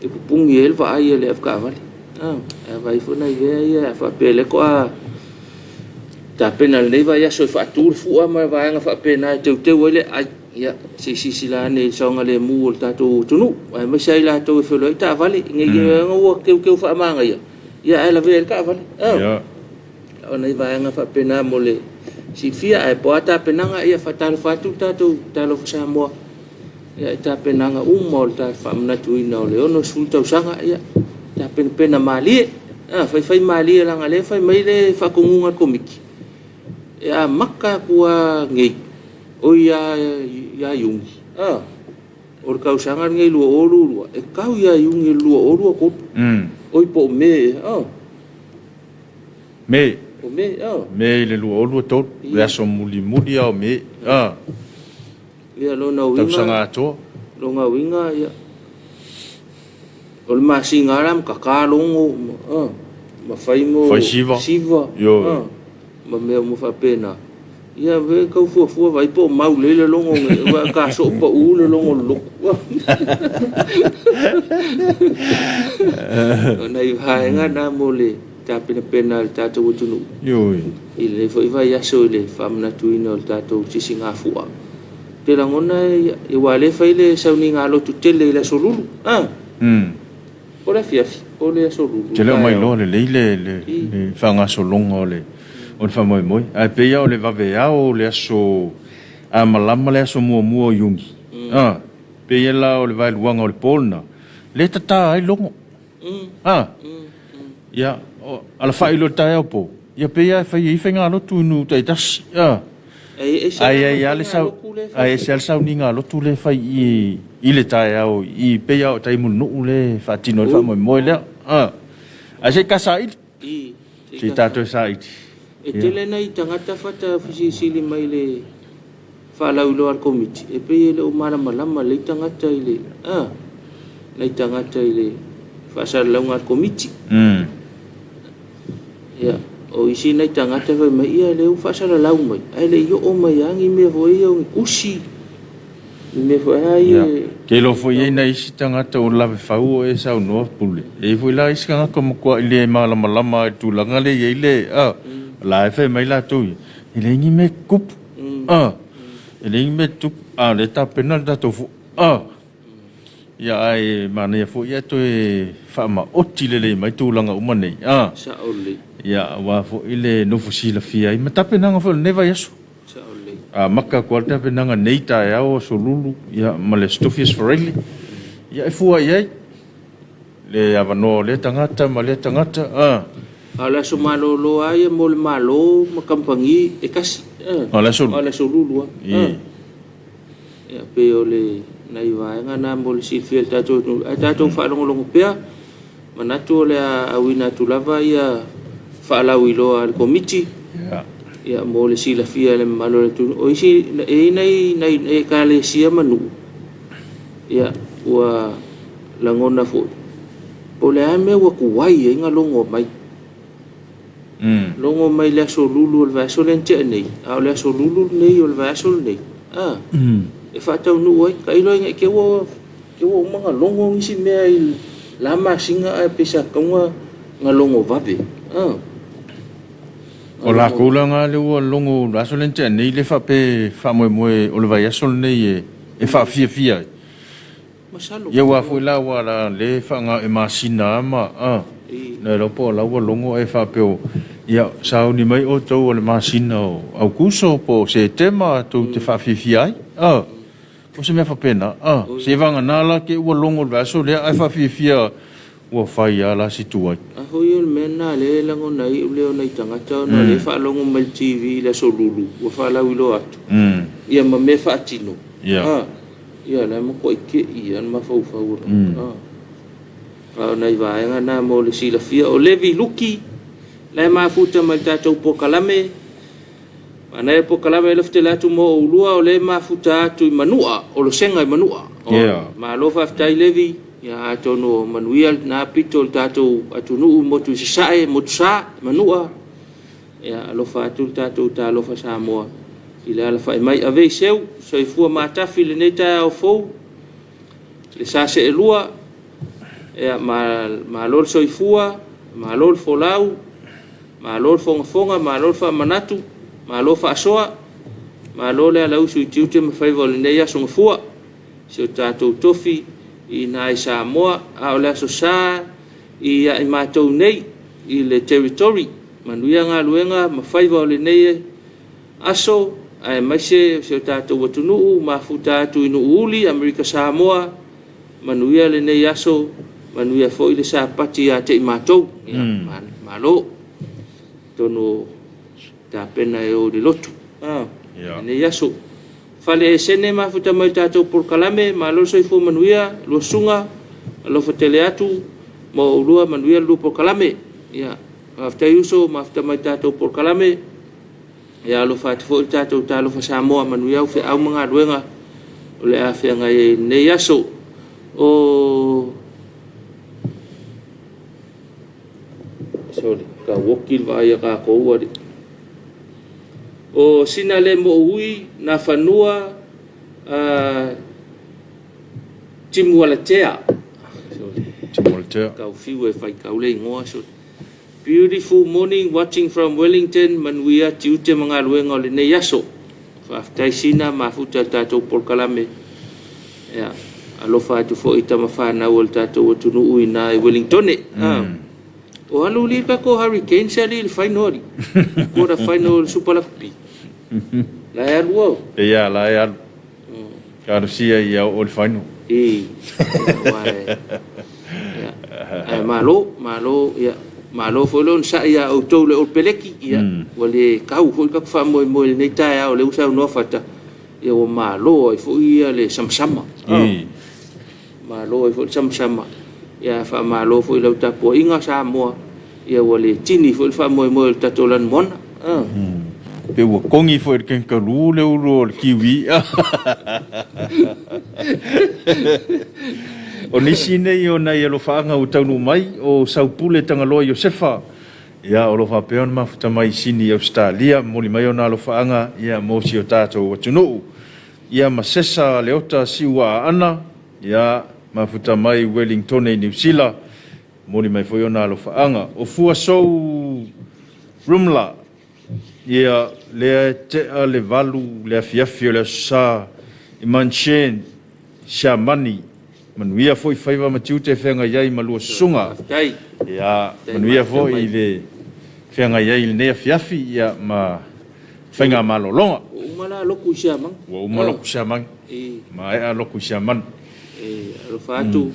e pupungi el va ai le ka vale vai fu na ia fa pele ko ta pena le va ya so fa tu fu ama va nga fa pena te wele ya si la ne songa le mu tato tunu ai mai sai la to felo ta vale nge ngo ke fa manga ya ai la vel ka vale ona vai nga fa pena mole si fia ai poata penanga ia fatal fatu tato talo Samoa ya ta penanga mol ta famna tuina le ono sulta usanga ya ta pena mali fai mali la ngale fai mai le fa kungunga komiki ya makka kuwa ngi o ya yungi or kau sangar ngai lu oru e kau ya yungi lu oru ko oi po me me le lu oru to ya so muli au me ya lo na winga sanga to lo nga winga ya ol ma singaram kakalongo ma fai mo siva yo ma me mo fa pena ia ve kau fu vai po mau le longo wa ka so po u le longo lo ona i hai nga na mole ta pena ta to tunu yo ile foi vai ya so le famna tuino ta to si Singapore te la ngona i wale fai le sauni nga lo tu tele la solulu ora fiafi ole solulu te le mai lo le fanga solongo le on fa moi ai pe ya le va ve ya o le so a malama le so mo yungi pe la o le vai luanga o le polna le tata ai longo ya ala fai lo tai opo ya pe ya fai I fenga lo tu nu tai tas ai ale sau ai sel sau ninga lo tu le fai I le tai au I pe ya tai mu no le fatino fa mo le a se kasa I si tato sai e tele nei tangata fata fisili mai le fala ulo al komiti e pe le o mara malama le tangata ile le tangata ile fa sa la al komiti ya o isi nei tangata fa mai ia le fa sa la mai ai le yo o mai angi me voi o usi me foi ai ke lo foi na isi tangata o la fa o e sa no pule e foi la isi nga como ko ile mala malama tu la ngale ile la fe mai la tu ile ngi me kup ile ngi me tu le ta penal da to ya ai mana ya fo ya to fa ma otile le mai tu langa umane sa ole ya wa fo ile no fo sila fia I mata penanga fo neva yaso sa ole maka ko ta penanga neita ya o so lulu ya male stofies foreli ya fo ya le avano le tangata ala so malo lo ai mo le malo makampangi e kasi ala so lulu ya pe ole nai vai nga na mo le silfiel tato fa longo pea manatu le awina tu lava ia fa la wilo al komiti ya mo le sila fia le malo le tu o isi nei e kale sia manu ya wa langona fo ole ame wa kuwai nga longo mai longo mai le so lulu le vaso lente nei le so lulu nei o le vaso nei e fa tau nu oi kai lo ngai ke wo manga longo ngisi me lama singa e pesa konga ngalongo vabe o la kula nga le wo longo vaso lente nei le fa pe fa mo o le vaso nei e fa fia masalo ye wa fu la wa la le fa nga e masina ma na lo po la wo longo e fa pe ya sa ni mai o to o le masina au kuso po se tema to te fa fia o se me fa pena se vanga nala ke wo longo vaso le ai fa fia wo fa ya la situa ho yo mena le lango nai le nai tangata no le fa longo mal TV le so lulu wo fa la wilo atu ia ma me fa tino ia la mo ko ke ia ma fa nai va nga na mo le sila fia o levi luki le ma futa mal tatou po kalame ana e po kalame le ftela tu mo ulua o le ma futa tu manua o lo senga manua ma lo fa ftai levi ya tono manuel na pitol tatou atunu mo tu sae mo sa manua ya lo fa tu tatou talo fa Samoa ila la fa mai ave seu so fu ma tafi le neta o fo le sa se elua ya ma lor so ifua ma lor folau ma lor fonga ma lor fa manatu ma lo fa soa ma lo le la usu tiute ma fai vol nei aso fua se tatou tofi I nai Samoa a le aso sa I ma tou nei I le territory manuia nga luenga ma fai vol nei aso ai mai se tatou watunu ma futa tu inu uli America Samoa manuia le nei aso manuia foi le sa pati a te matou ma lo tono ta pena e o de lotu ne yaso fale sene ma futa mai tatou por kalame ma lo soi fu manuia lo sunga lo fatele atu mo ulua manuia lo por kalame ya afta yuso ma futa mai tatou por kalame ya lo fat fu tatou talo fa Samoa manuia fe au manga luenga o le afia ngai ne yaso o sorry ka wokil vai ka ko wari o sinale mo ui na fanua Timwalatea ka fiwe fai ka ule ngoa so beautiful morning watching from Wellington manuia tiute mga luenga le ne yaso fa taisina mafuta tato por kalame ya alofa tu fo ita mafana wol tato tunu ui na Wellington o alu li ka ko hurricane sali final ko da final super lapi la ya wo ya la ya Garcia ya o final malo ya malo fo lo sa ya o to le o peleki ya wale kau fo ka fa mo nei ta ya o le usa no fata ya o malo fo ia le samsama malo fo samsama ya fa malo fo le ta po inga Samoa ya wale tini fo fa mo ta tolan mona pe wo kongi fo ken ka lu le ro kiwi o nisi nei o na yelo faanga o taunu mai o saupule tangaloa Josefa ia o lo fa peon mafuta mai sini Australia moli mai ona lo faanga ia mo si o tato watunu ia masesa leota siwa ana ia mafuta mai Wellington e New Zealand moli mai foi ona lo faanga o fua so rumla ia le te le valu le fiafio le sa imanchen shamani manuia foi faiva matiute fenga yai malua sunga ya manuia foi le fenga yai le fiafi ya ma fenga malolonga umala loku shamang wa umala loku shamang ma e loku shaman lo fatu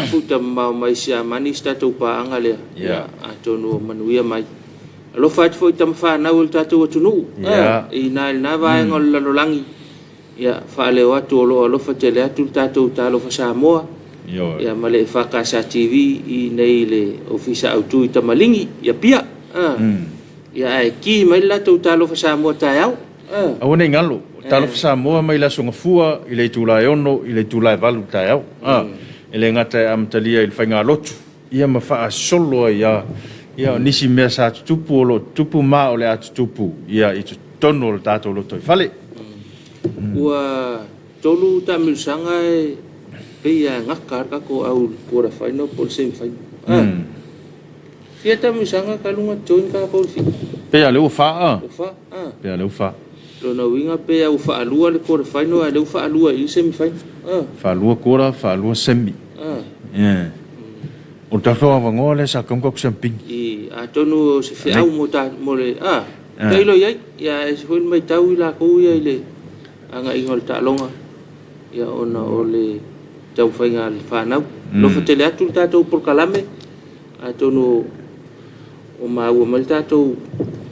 futa mai shamani statu pa angale ya atono manuia mai lo fatu foi tam fa na ul tatu tunu ina na vai ngol lolangi ya fale watu lo fatele atu tatu Talofa Samoa ya male EFKS TV I nei le ofisa autu tamalingi ya pia ya ki mai la tu Talofa Samoa tayau awone ngalo Talofa Samoa mai la songa fua ile tulai ono ile tulai valu tayau ile ngata amtalia il fainga lotu ia mafa solo ya nisi mea sa tupu lo tupu ma ole atu tupu ia itu tono lo tato lo toi fale wa tolu tamil sangai pe ya ngakar ka ko au kora final por sem fai Fia tamil sanga kalunga join ka ko fi pe ya le ufa pe ya le ufa lo na winga pe ya ufa alua le kora final le ufa alua I sem fai fa alua kora fa alua semi o tato avangole sa kom ko semping a tonu se fe au mota mole Tailo yai ya es foi mai tau la ko ya ile anga ingol ta longa ya ona ole tau fainga fanau lo fatele atu tato por kalame atonu o mau mal tato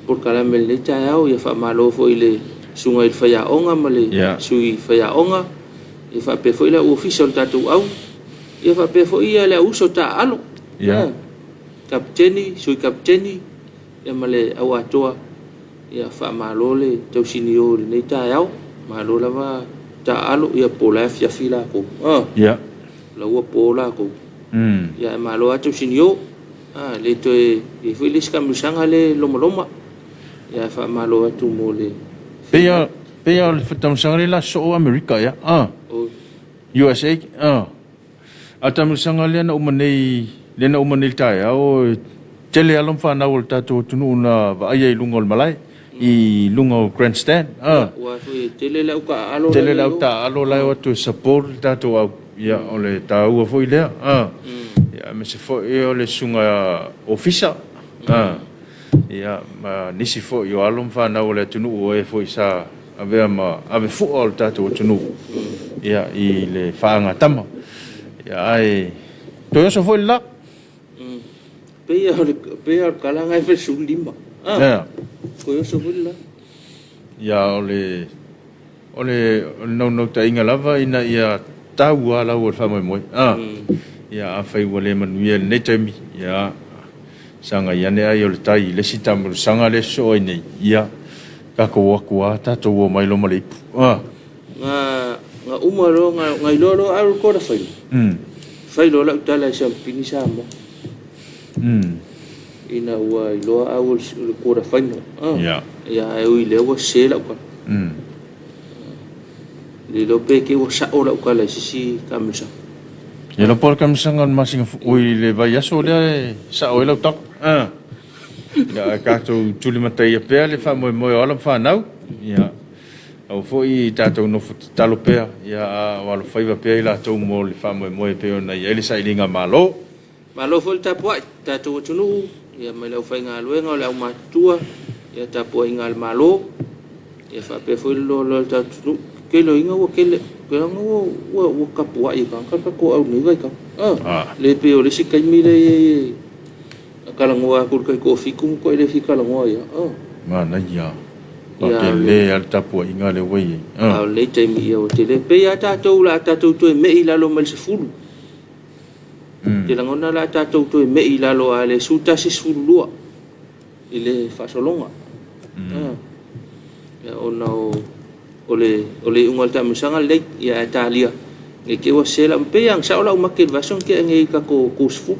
por kalame le tayao ya fa malo foi le sunga il faya onga male sui faya onga e fa pe foi la official tato au e fa pe foi ya la uso ta alo kapteni sui kapteni ya male awatoa ya fa malo le tau sinio le tayao malo lava ta alo ya pola fia fila ko la wa pola ko ya malo atu sinio le to e filis kam sanga le loma ya fa malo atu mole pe ya le fatam sanga la so America ya USA atam sanga le na umanei ta ya o tele alom fa na volta to tunu na va ai lungol malai I lungo grandstand wa tele la uka alo la o support tato ya ole ta u foi le ya me se foi ole sunga official ya ma nisi foi yo alom fa na ole tunu o e foi sa ave fu ol tato tunu ya I le faanga tama ya ai to yo so foi la pe kala ngai fe sulima ko yo so foi la ya ole no ta inga lava ina ia tau ala o fa moi ya afai wale manuia ne temi ya sanga ya ne ai ole tai le sitam sanga le so nei ya ka ko wa ta to o mai lo mali nga umaro ngai lolo al ko da fai lo la tala sa pini sama ina wa lo awul ko da fai ya ai le wa se la ko li lo pe ke wa sa o la ko la si kamisa ya lo por kamisa ngon masing ui le va ya so le sa o la tak ya ka to tuli matai pe le fa mo ala fa nau ya au foi tato no Talofa ya walo faiva pe la to mo le fa mo pe ona ya le sai linga malo fol tapo tato tunu ya mai lau fainga luenga le au matua ya tapo ingal malo ya fa pe foi lo tato lo inga wa kele kela ngo wa kapua I kan ko au ni vai kan le pe o le sikai mi le kala ngoa ko ko fikum ko le fika la ngoa ya mana ya pa le al tapu inga le wei le te mi o te le pe ya tatou la tatou to me I la lo mal se fulu te la ngona la tatou to me I la lo ale suta se fulu lua ile fa solonga ya ona ole ungal ta musanga le ya Italia nge ke wa sela pe yang sa ola umakil vason ke nge ka ko kusfu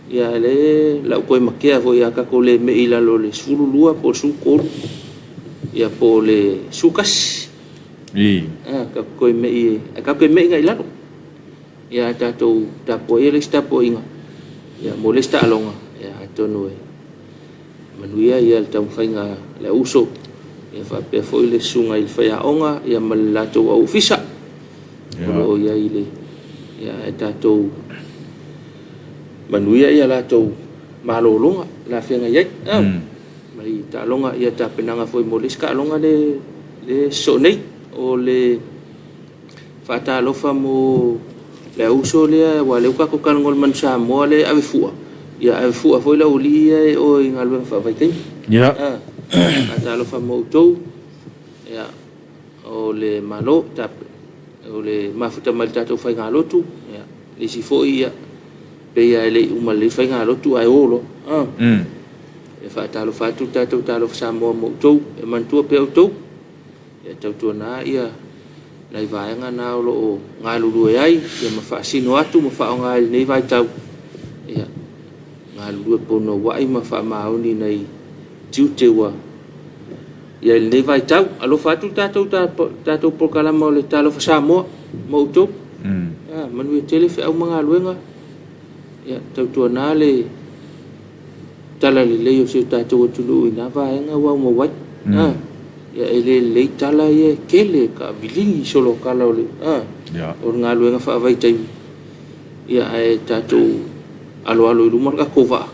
ya le la ko makia vo ya ka ko le me ila lo le sulu lua po su ko ya po le sukas ka ko me ngai la ya ta to ta po ele sta po inga ya molesta alonga ya to no manuia ya ta fainga le uso ya fa pe fo ile sunga il fa ya onga ya malato au fisa o ya ile ya ta to manuia ya la to malolonga la fenga ya mai ta longa ya ta penanga foi moliska longa le sonei o le fa Talofa mo le uso le wa le ka ko kan ngol man Samoa le ave fua ya ave fua foi la ulia o ingalwe fa vai tem ya Talofa mo to ya o le malo tap o le mafuta malta to fa ngalotu ya le si foi ya pe ya le uma le fa ngalotu ai olo e fa Talofa tu Talofa Samoa mo to e man tu pe to ya tu na ya lai vai nga na lo ngalu lu ai ya mafa sino atu mafa ngal nei vai tau ya ngalu pono wai mafa mau ni nei tiutewa ya nei vai tau alo fatu tato por kala mo le Talofa Samoa mo to man we telefe au mga luenga ya tau na le tala le yo se tato tulu ina vai nga wa mo wai ya ele le tala ye kele ka bilingi solo kala ole ya or ngalu nga fa vai tai ya e tato alo rumor ka kova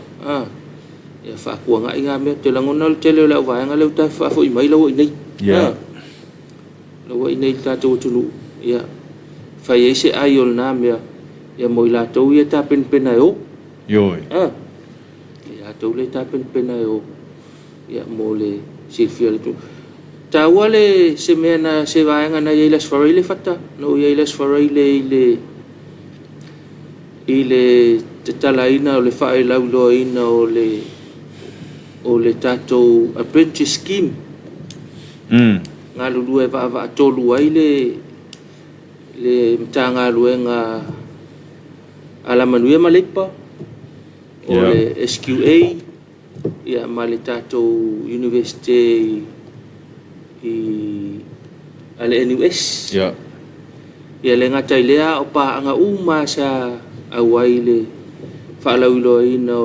ya fa ku nga inga me te langona tele la va nga le ta fa foi mai lo nei ya lo nei tato tulu ya fa ye se ayol na me ya mo la to ye ta pen ayo yo ya to le ta pen ayo ya mo le se fiel tu tawale semena se vaenga na yelas farile fatta no yelas farile ile tetalaina o le fae lauloina o le tato apprentice scheme ngalu lue va tolu ai le mtanga luenga ala manuia malepa o le SQA ya male tato university ale NUS ya le ngata ilea o pa anga uma sa awai le falaulo ina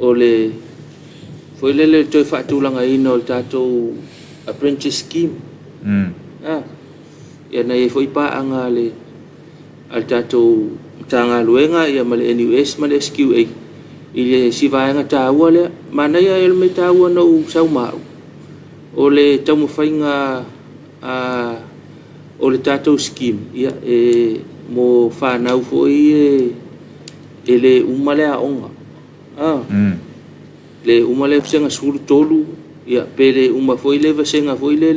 ole foi le toi fatulanga ina o tato apprentice scheme ya na foi pa anga le al tato tanga luenga ya male NUS male SQA ile si vai nga tawa le mana ya el metawa no sauma ole tamu fainga ole tato scheme ya mo fa na foi ele umale a onga le umale senga sulu tolu ya pele uma foi le senga foi le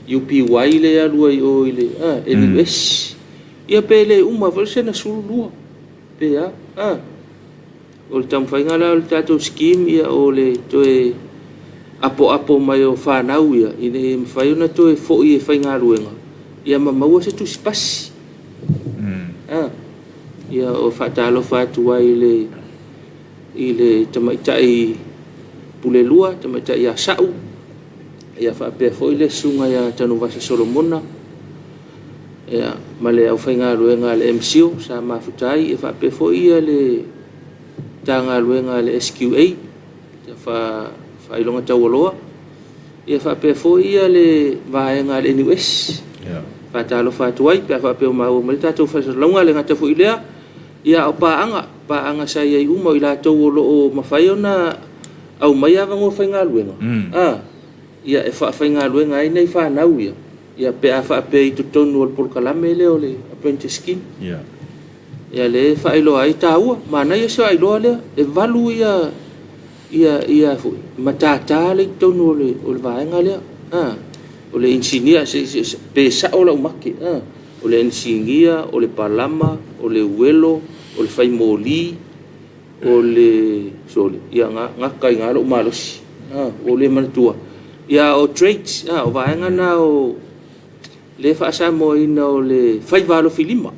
UPY le ya lua o ile NUS ya pele uma foi senga sulu lua pe ya ole tamu fainga la ole tato scheme ya ole toe apo mai o whanau ia ine mwhaiona to e fo i e whainga ruenga ia mamaua se tu spasi ia o Talofa atua i le tamaitai pule lua tamaitai a sau ia whapea fo i le sunga ia tanu vasa Solomona ia male au whainga ruenga le MCO sa mafutai ia whapea fo ia le tanga ruenga le SQA ia ilonga tawaloa ia fa pe fo ia le vaenga le NUS fa Talofa tuai pe fa pe o mau malta to fa longa le ngata fo ilea ia o pa anga sa ia uma ila to lo o mafaiona au mai ava ngo fainga luenga ia e whaafai ngā luenga ai nei whanau ia. Ia pe a whaape i tutonu al pulkalame leo le apprentice scheme. Ia le whaailoa ai tāua, mana ia se ailoa lea, e valu ia fui, matata le tonu o le vaenga lea, o le insinia, pe sa o la umaki, o le insinia, o le palama, o le uelo, o le faimoli, o le sole, ia ngakai ngalo umalosi, o le manatua. Ia o traits, o vaenga na o le whaasamo ina o le whaivalo filima.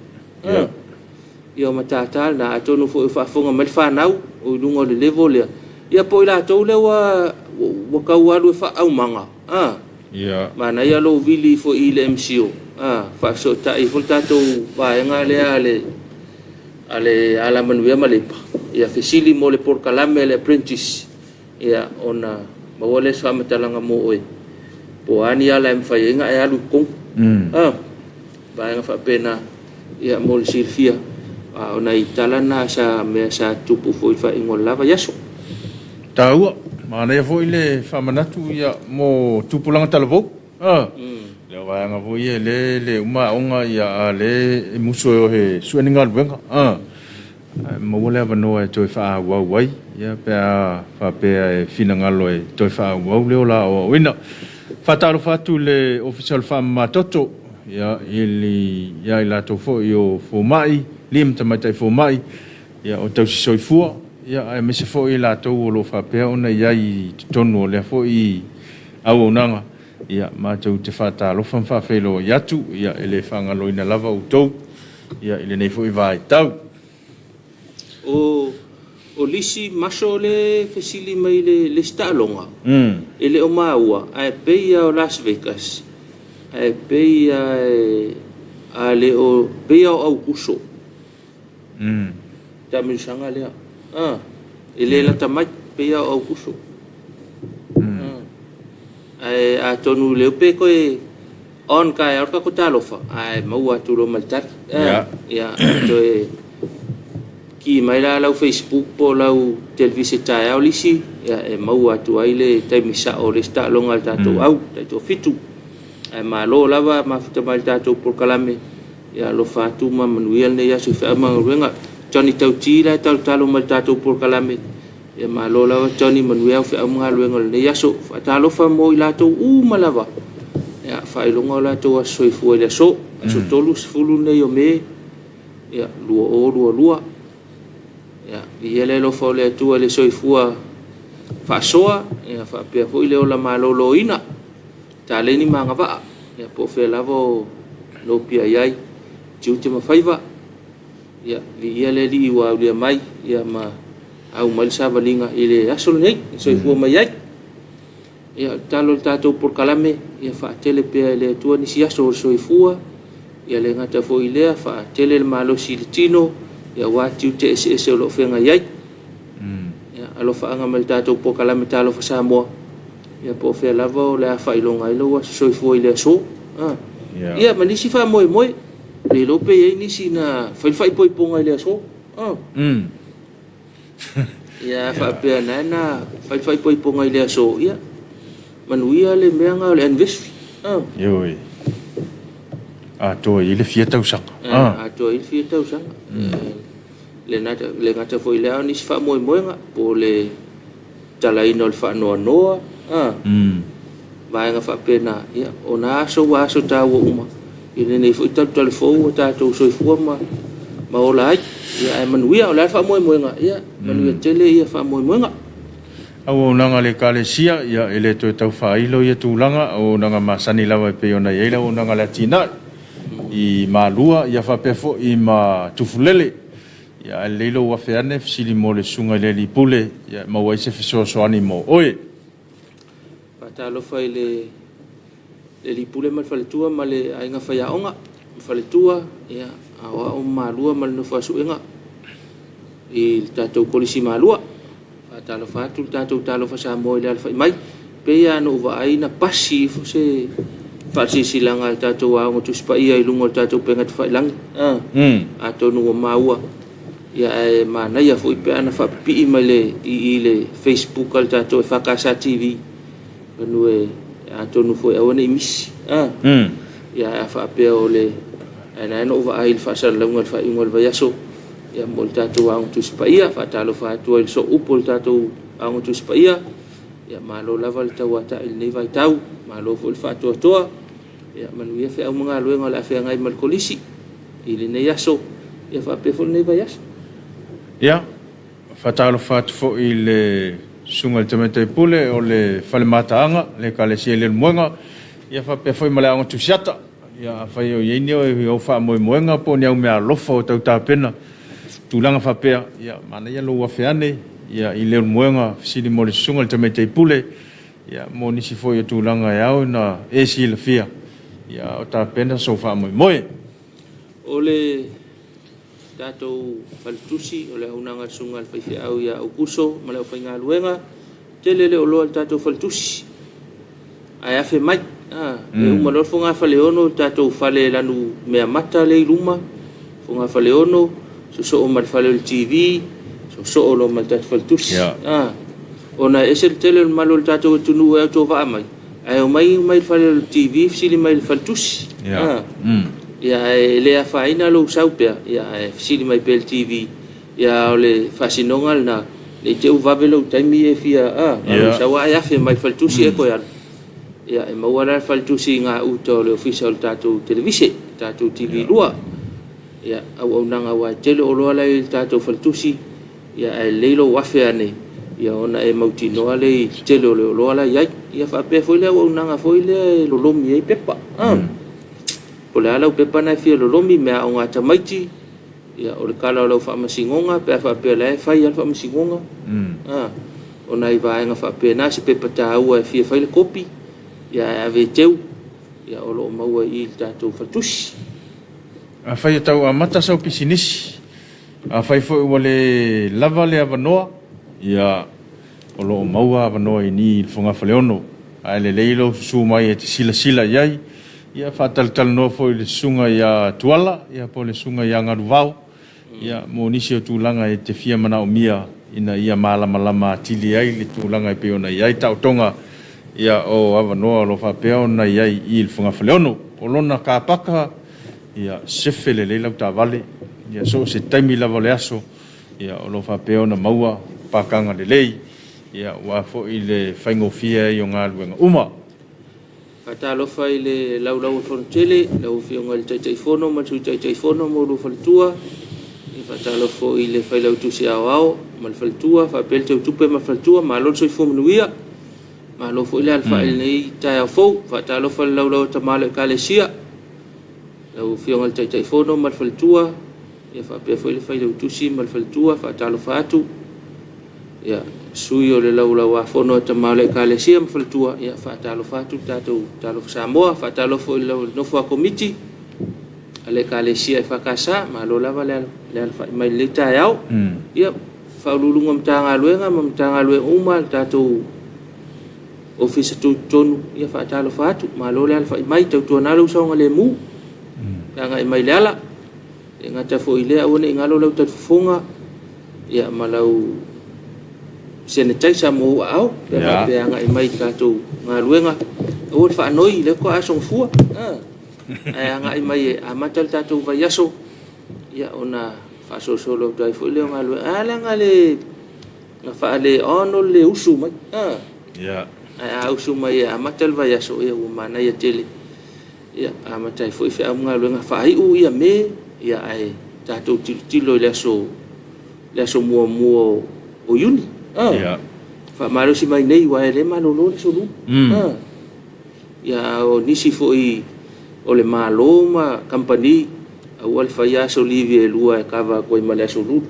Ia o matata na atonu fo whaafonga mai whanau o ilunga o le level lea. Ia po ila tau lea wa kaualu e whaau manga. Mana ia lo vili fo i le MCO. Whaaso tai fo tatou vaenga lea ale ala manuia malepa. Ia fesili mo le porkalame le apprentice. Ia ona mawale sa matalanga mo oe. Po ani ala mwhainga e alu kong. Vaenga whaapena ia mo le silfia. Ona itala na sa mea sa tupu foi fa ingo lava yaso. Taua, mana ia foi le whamanatu ia mo tupulanga talavou. Le waanga foi le uma onga ia le muso o he sueninga luenga. Mawale avanoa e toi wha wau wai. Ia pea whapea e finangalo e toi wha wau leo la o wina. Whataro whatu le official whamatoto. Ia ia i lato fo i o fomai. Lim tamatai fo mai ia o tau soi fua ia ai me se fo i la tau lo fa pe ona ia i tonu le fo i au onanga ia ma tau te fata lo fa felo ia tu ia ele fanga lo ina lava o tau ia ele nei fo i vai tau o lisi maso le fesili mai le stalonga ele o maua ai pe ia o Las Vegas ai pe ia ale o pe ia o Augusto Tamu sanga lea. Ele la tamai pe au kuso. Ai a tonu leo pe ko on kai ar ka ko Talofa. Ai mau atu lo maltar. Ya to ki mai la Facebook po lau televisi tai au lisi ya e mau atu ai le taimisa o le sta longa tato au tato fitu. Ai ma lo lava ma fita mal tato por kalame. Ya lo fatu ma manuel ne ya su fa ma renga Johnny tautila talo mal tato por kalame ya ma lo la Johnny manuel fa ma renga ne ya so talo fa mo ila to malava ya fa ilonga la to so fu le so tolu fulu ne yo me ya lua ya yele lo fa le tu le so fu fa soa ya fa pe fo ile la ma lo ina tale ni manga va ya po fe lavo lo pia yai Juti mafaiva ya li ele li wa li mai ya ma au mal sabalinga ile asol nei so fu mai ya talo tato por kalame ya fa tele pe le tu ni sia so fu ya le ngata fo ile fa tele le malo siltino ya wa te ese lo fenga ya alo fa anga mal tato por kalame talo fa Samoa ya po fe lavo la fa ilonga ilo so fu ile so ya manisi fa moi le lope ye ni sina fai poi ponga ile so ya fa pe na fai poi ponga ile so ya manuia le menga le invest yoi a to ile fia tau sak a to ile fia tau sak le ngata foi le ni fa moi nga po le talaino le fa no vai nga fa pena ya ona so wa so ta wo uma ile nei foi tal fo ta to so fu ma ola ya ai manuia ola fa moi nga ya manuia tele ya fa moi nga au nanga le kalesia ya ele to tau failo ia tulanga o nanga masani lawa pe ona ia o nanga latina i malua ia fa pefo i ma tufulele ya lelo wa feane fsili mo le sunga le li pule ya ma wa se fiso so animo oe Talofa ile li pule mal faletua male ainga faya onga faletua ya awa o malua mal no fasu enga il tato polisi malua Talofa tu Talofa Samoa ile alfa mai pe ya no va aina pasi fo se fasi silanga tato wa ngo tuspa ia ilungo tato pengat fa lang ato no maua ya mana ya fo pe ana fa pi male ile Facebook al tato EFKS TV Anue atonu foi awana imisi ia fa pe ole ana no va il fa sal lunga fa ingol va yaso ia mo tatu ang tu spaia fa talo fa tu il so upol tatu ang tu spaia ia malo laval tawata il nei vai tau malo fo il fa to ia manu ia fa mga luenga la fa ngai mal kolisi ili nei yaso ia fa pe fo nei vai yaso ia fa talo fa fo il sunga te mete pule o le fale mataanga le kalesia le moenga ia fa pe foi mala ang tu siata ia fa yo yeni o fa mo moenga po ni au me alofa o tau ta pena tulanga fa pe ia mana ia lo wa feane ia i le moenga sili mo le sunga te mete pule ia mo ni si foi tulanga ia na esi le fia ia o ta pena so fa mo moe ole tato faltusi ole unanga sungal fa au ya ukuso mala fa ngaluenga telele o lo tato faltusi ai afe mai e uma lo fonga fa leono tato fale lanu me mata le luma fonga fa leono so o mal fale el tv so lo mal tato faltusi ona esel tele malo tato tunu e to va mai ai mai fale el tv sili mai faltusi ia le faina lo saupea ia sili mai pel tv ia ole fasinongal na le teu vavelo taimi e fia sawa ia fe mai faltusi e ko ia e mawala faltusi nga uto le official tatu televisi tatu tv lua ia au nanga wa tele o lo la tatu faltusi ia le lo wafe ane ia ona e mauti no ale tele o lo la ia fa pe foi le o nanga foi le lo lomi e pepa o le ala pepa na fia lo lomi mea o ngata maiti ia o le kala o lau wha masingonga pe wha pe le whai al wha masingonga o nai vaenga wha pe na se pepa ta ua e fia whai le kopi ia e ave teu ia o lo maua i tatou whatusi a whai tau a mata sau pisinisi a whai fo ua le lava le avanoa ia o lo maua avanoa i ni whunga whaleono a le leilo su mai e te sila iai ia fatal no foi le sunga ia tuala ia po le sunga ia ngaruvau ia mo nisi o tulanga e te fia mana o mia ina ia malama tili ai le tulanga e peona ia tau tonga ia o avanoa lo fa peona ia i il funga faleono o lona ka paka ia sefele le lau tavale ia so se taimi lava le aso ia o lo fa peona maua pakanga le lei ia wa fo i le faingofia i o ngaluenga uma Talofa i le lau frontele, lau fionga le taitaifono, matu taitaifono mo lu faltua. I talofa i le fai lau tusi ao, mal faltua, fa pel tau tupe mal faltua, ma lon soi fo mnuia. Ma lo fo i le alfa il nei tai au fo, fa talofa lau tamale kalesia. Lau fionga le taitaifono, mal faltua. Ia fa pe fo i le fai lau tusi mal faltua, fa talofa atu. Ia sui o le lau a fono tamale kalesia mal faltua. Ia fa talofa atu Talofa Samoa, fa talofa i lau nofo a komiti. Ale kalesia e fakasa, ma lo lava le alfa mai le tai au. Ia fa ululunga mtanga luenga, mtanga luenga uma tatou ofisa tonu. Ia fa talofa atu, ma lo le alfa mai tau tuana lau saunga le mu. Tanga i mai le ala. E ngata fo i le awane i ngalo lau tatufunga. Ia ma lau sanitizer mo au. Ia pe anga i mai tatou ngā luenga. O fa noi le ko asong fua ai anga i mai a matal tatou vai yaso ia ona fa so solo dai fo le ngalu ala ngale na fa le ono le usu mai ia a usu mai a matal vai yaso ia o mana ia tele ia a matai fo fa ngalu nga fa ai u ia me ia ai tatou tilo le so mo o yuni ia fa maru si mai nei wa le manolo so lu ia o nisi foi o le maloma company au al faya so livie lua e kava ko male so lu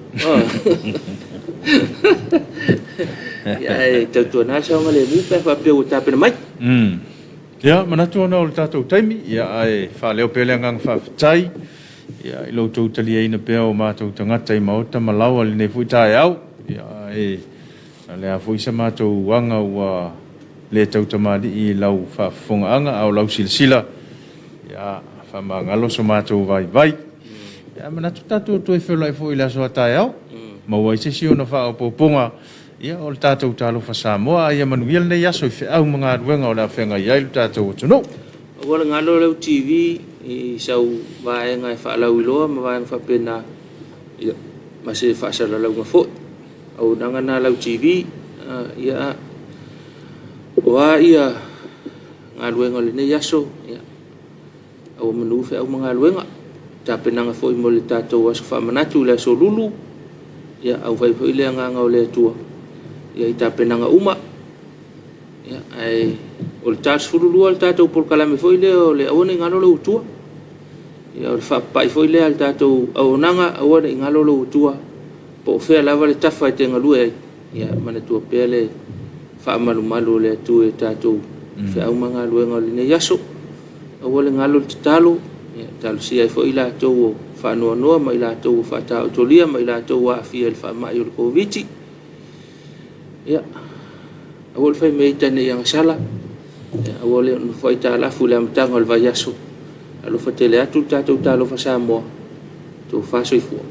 ia e tatu na sa ngale mu pe fa pe o tape mai ia manatu na o tatu taimi ia ai fa leo pele ngang fa tai ia i lo tu tali ina pe o ma tu tangata i maota malau al ne fu tai au ia e ale a fu sama tu wanga wa le tau tamadi i lau fa fonga au lau silsila ya fa mangalo so mato vai ya mana tatu tu e fela fo ila so tai au ma wai se si ona fa poponga ia o le tātou Talofa Samoa ia manuia le nei aso I whiau mga ruenga o le awhenga iai le tātou tunu. Wala ngalo leu TV I sau vaenga I whaalau iloa ma vaenga whapena ia masi whaasala lau ngā fo. Au nanga nā lau TV ia oa ia ngā ruenga le nei aso ia au manu whiau mga ruenga tāpenanga fo I mo le tātou aso whaamanatu le aso lulu ia au vai po I le nganga o le atua ia I tāpenanga uma ia ai o le tātou furulua le tātou polkalame fo I le o le awane ngalo le utua ia o le whapai fo I le al tātou aonanga awane I ngalo le utua po whea lava le tafa I te ngalue ia manatua pēr le whaamalu malu le atu e tātou whea umanga luenga o le ne yaso awale ngalo le talo ia talo sia fo I la tau o whanua noa ma I la tau o whatau tolia ma I la tau a fia le whamai o le Komiti ia awale whai mei tane I sala awale no whai tā lafu le amatanga o le vai yaso alo whatele atu tātou Talofa Samoa tō whasoi fua